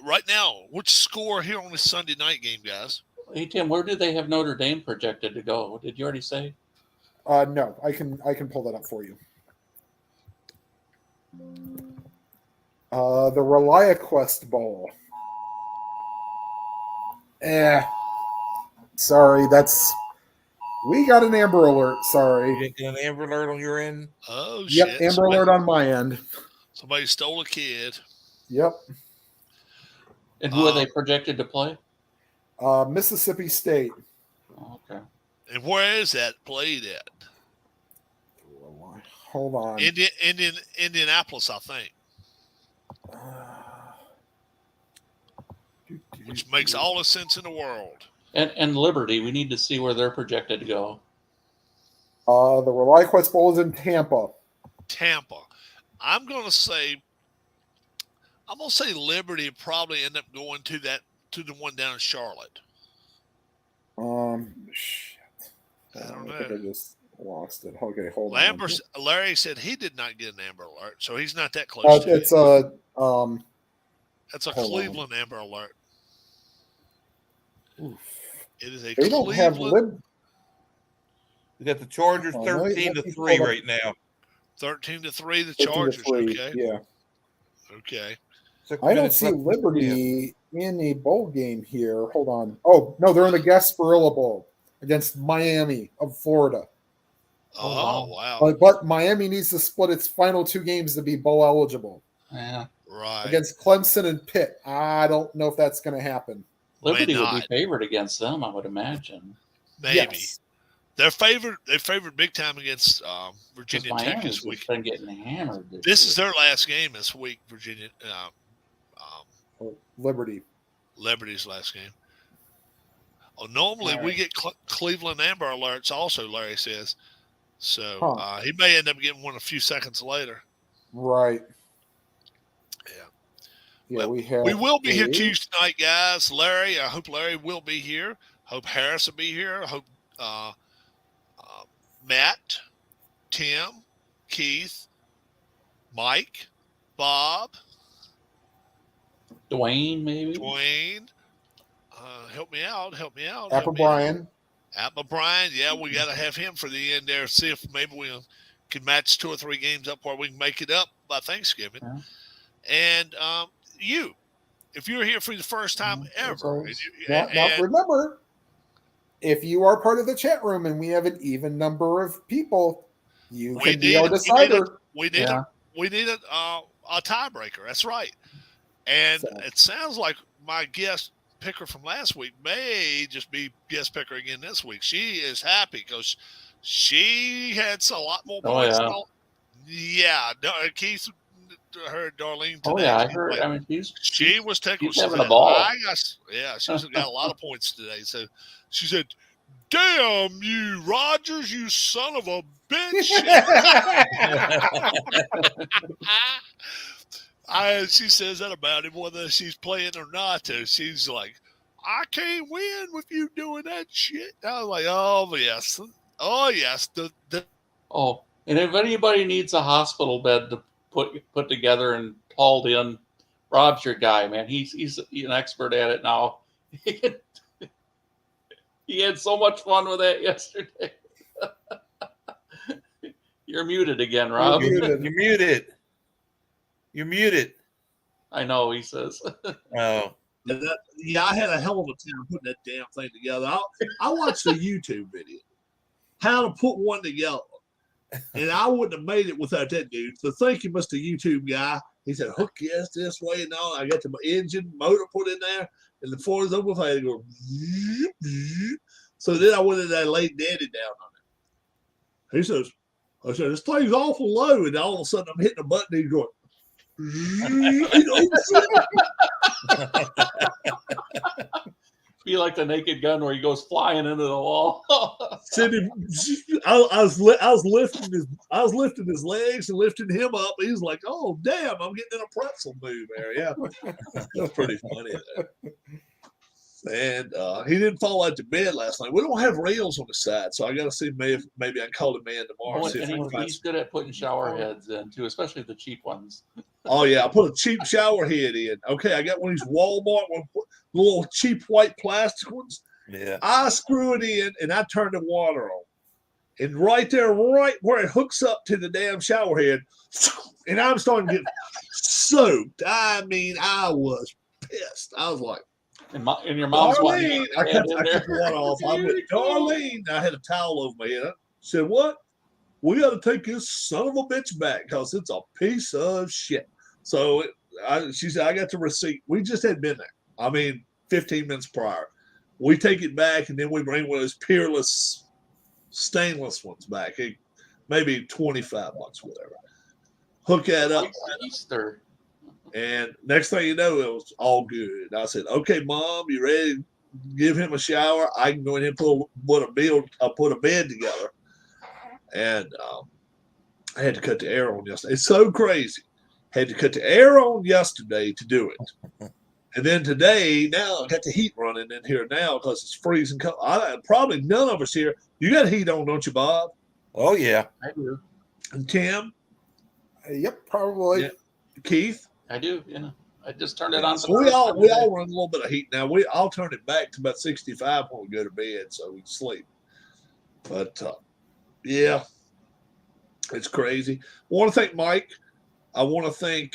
Right now, what's the score here on this Sunday night game, guys? Hey, Tim, where do they have Notre Dame projected to go? Did you already say? No, I can pull that up for you. The ReliaQuest Bowl. Sorry, we got an Amber Alert. Sorry. You didn't get an Amber Alert on your end? Oh, Yep, shit. Amber Alert on my end. Somebody stole a kid. Yep. And who are they projected to play? Mississippi State. Oh, okay. And where is that played at? Hold on. Indianapolis, I think. Which makes all the sense in the world. And Liberty, we need to see where they're projected to go. The ReliaQuest Bowl is in Tampa. Tampa. I'm gonna say Liberty probably end up going to the one down in Charlotte. Shit. I don't know. I think I just lost it. Okay, hold on. Larry said he did not get an Amber Alert, so he's not that close. It's That's a Cleveland Amber Alert. Oof. It is a They don't have Cleveland. We got the Chargers 13-3 right now. 13-3, the Chargers. 13-3, Okay. Yeah. Okay. I don't see Liberty in a bowl game here. Hold on. Oh, no, they're in the Gasparilla Bowl against Miami of Florida. Oh, wow. But Miami needs to split its final 2 games to be bowl eligible. Yeah. Right. Against Clemson and Pitt. I don't know if that's going to happen. Liberty would be favored against them, I would imagine. Maybe. Yes. They're favored big time against Virginia Tech this week. Been getting hammered. This is their last game this week, Virginia. Liberty's last game. Oh, normally we get Cleveland Amber Alerts also, Larry says. So he may end up getting one a few seconds later. Right. Yeah. Yeah, well, we will be here Tuesday night, guys. Larry, I hope Larry will be here. Hope Harris will be here. I hope Matt, Tim, Keith, Mike, Bob, Dwayne, maybe. Help me out. Apple Brian. Yeah, we got to have him for the end there. See if maybe we can match 2 or 3 games up where we can make it up by Thanksgiving. Yeah. And you, if you're here for the first time ever. Now remember, if you are part of the chat room and we have an even number of people, you can be our decider. We need a tiebreaker. That's right. And it sounds like my guest picker from last week may just be guest picker again this week. She is happy because she had a lot more points. Yeah. Keith heard Darlene today. Oh, yeah, I heard. I mean, she was tickled. She's having a ball. She's got a lot of points today. So she said, "Damn you, Rogers, you son of a bitch." She says that about him, whether she's playing or not. She's like, "I can't win with you doing that shit." I was like, "Oh, yes. Oh, yes." And if anybody needs a hospital bed to put together and hauled in, Rob's your guy, man. He's an expert at it now. He had so much fun with that yesterday. You're muted again, Rob. You're muted. I know, he says. Oh. I had a hell of a time putting that damn thing together. I watched a YouTube video, how to put one together. And I wouldn't have made it without that dude. So thank you, Mr. YouTube guy. He said, hook this way and all. I got the engine motor put in there, and the floor is open. I go. So then I went in there and laid Daddy down on it. He says, I said, this thing's awful low. And all of a sudden I'm hitting a button and he's going, Be like the Naked Gun where he goes flying into the wall. I was lifting his legs and lifting him up. He was like, "Oh damn, I'm getting in a pretzel move there." Yeah, that's pretty funny. And he didn't fall out to bed last night. We don't have rails on the side, so I got to see maybe I can call him man tomorrow. He's good at putting shower heads in too, especially the cheap ones. Oh yeah, I put a cheap shower head in. Okay, I got one of these Walmart little cheap white plastic ones. Yeah. I screw it in and I turn the water on. and right there, right where it hooks up to the damn shower head, and I'm starting to get soaked. I mean, I was pissed. I was like, And your mom's Darlene, I cut in the there. water off. I went, Darlene, I had a towel over my head. I said, what? We got to take this son of a bitch back because it's a piece of shit. So she said, I got the receipt. We just had been there. I mean, 15 minutes prior. We take it back, and then we bring one of those peerless stainless ones back. Maybe $25, whatever. Hook that up. Easter. And next thing you know, it was all good. I said, okay, Mom, you ready to give him a shower? I can go in and put a bed together. And I had to cut the air on yesterday. It's so crazy. Had to cut the air on yesterday to do it. And then today, now I got the heat running in here now because it's freezing cold. Probably none of us here. You got heat on, don't you, Bob? Oh, yeah. I do. And Tim? Yep, probably. Yeah. Keith? I do. Yeah. I just turned it on. So we all run a little bit of heat now. I'll turn it back to about 65 when we go to bed so we can sleep. But yeah, it's crazy. I want to thank Mike. I want to thank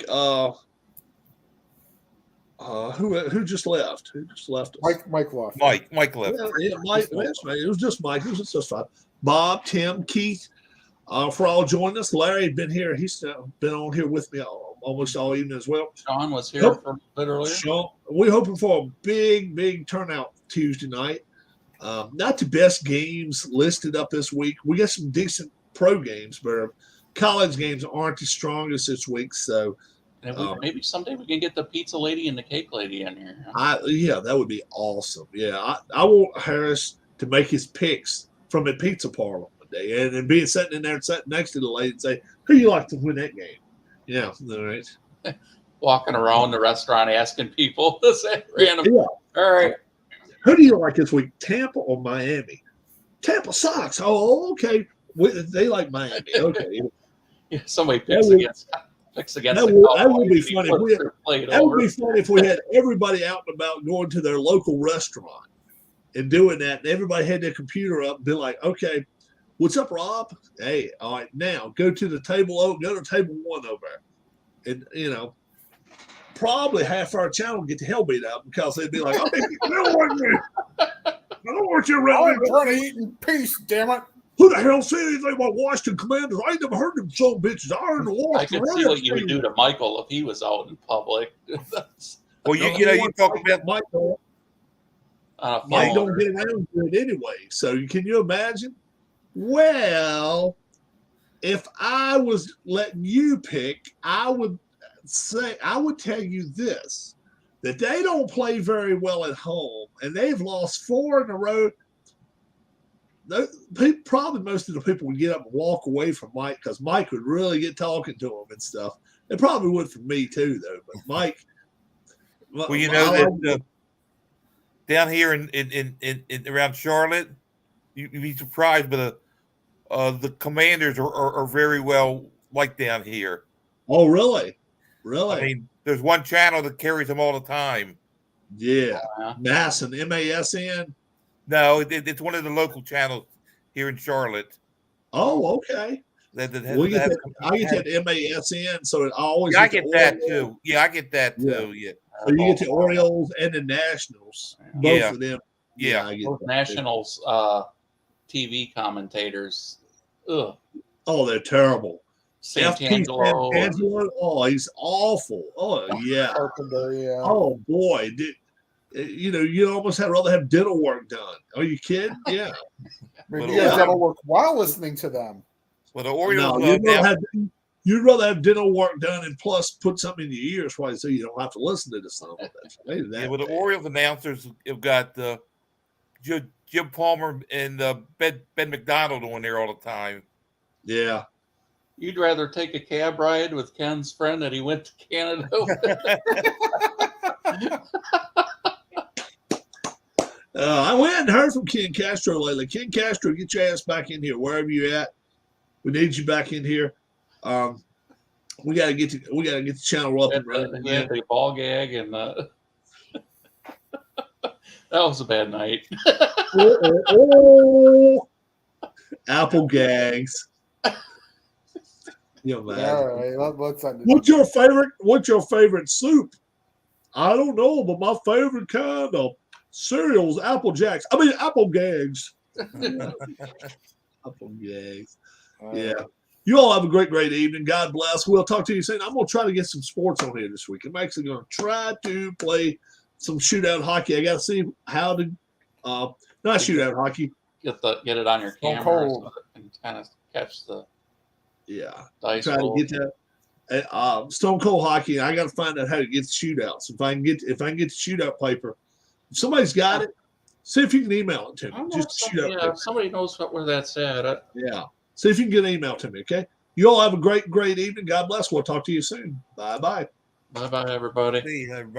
who just left? Who just left us? Mike left. Mike left. Yeah, Mike. It was just Mike. It was just fine. Bob, Tim, Keith, for all joining us. Larry had been here. He's been on here with me almost all evening as well. Sean was here for a bit earlier. Sean, we're hoping for a big turnout Tuesday night. Not the best games listed up this week. We got some decent pro games, but college games aren't the strongest this week. So maybe someday we can get the pizza lady and the cake lady in here. Yeah, that would be awesome. Yeah, I want Harris to make his picks from a pizza parlor one day, and then being sitting in there and sitting next to the lady and say, "Who you like to win that game?" Yeah, all right. Walking around the restaurant asking people to say random. Yeah. All right. Who do you like this week, Tampa or Miami? Tampa sucks. Oh, okay. They like Miami. Okay. Yeah, somebody picks against That the would be funny. That would be funny if we had everybody out and about going to their local restaurant and doing that, and everybody had their computer up and be like, okay, what's up, Rob? Hey, all right, now go to the table. Go to table 1 over there. And, probably half our channel would get the hell beat out because they'd be like, oh, you don't want me. I don't want you around. I'm trying to eat in peace, damn it. Who the hell said anything about Washington Commanders? I ain't never heard them son bitches. I heard the I could see what you would do to Michael if he was out in public. Well, you talk about Michael. Mike don't get around to it anyway. So can you imagine? Well, if I was letting you pick, I would tell you this, that they don't play very well at home, and they've lost 4 in a row. Probably most of the people would get up and walk away from Mike because Mike would really get talking to them and stuff. They probably would for me too, though. But Mike, well, that down here in around Charlotte, you'd be surprised, but the Commanders are very well liked down here. Oh, really? Really? I mean, there's one channel that carries them all the time. Yeah, Masson, MASN. No, it's one of the local channels here in Charlotte. Oh, okay. I get that MASN, so it always. Yeah, I get that too. Yeah, I get that too. Yeah. So you get the Orioles and the Nationals, both of them. Yeah, I get both Nationals TV commentators. Ugh. Oh, they're terrible. Santangelo. Oh, he's awful. Oh, yeah. Carpenter, yeah. Oh, boy. You almost had rather have dental work done. Are you kidding? Yeah. Maybe you guys dental work while listening to them. Well, the Orioles. You'd rather have dental work done and plus put something in your ears so you don't have to listen to this stuff. The Orioles announcers have got Jim Palmer and Ben McDonald on there all the time. Yeah. You'd rather take a cab ride with Ken's friend that he went to Canada with? We hadn't heard from Ken Castro lately. Ken Castro, get your ass back in here, wherever you're at. We need you back in here. We gotta get the channel up and running. We had the ball gag, and that was a bad night. Apple gags. You know, man. All right, let's end it. What's your favorite soup? I don't know, but my favorite kind of cereal is Apple Jacks. I mean, Apple Gags. Apple Gags. Yeah. You all have a great, great evening. God bless. We'll talk to you soon. I'm going to try to get some sports on here this week. I'm actually going to try to play some shootout hockey. I got to see how to not shootout hockey. Get it on your camera so that you can kind of catch the dice try roll. to get that. Stone Cold Hockey. I got to find out how to get the shootouts. If I can get the shootout paper, if somebody's got it, see if you can email it to me. Just if somebody knows where that's at. See if you can get an email to me. Okay. You all have a great, great evening. God bless. We'll talk to you soon. Bye bye. Bye bye, everybody. See you, everybody.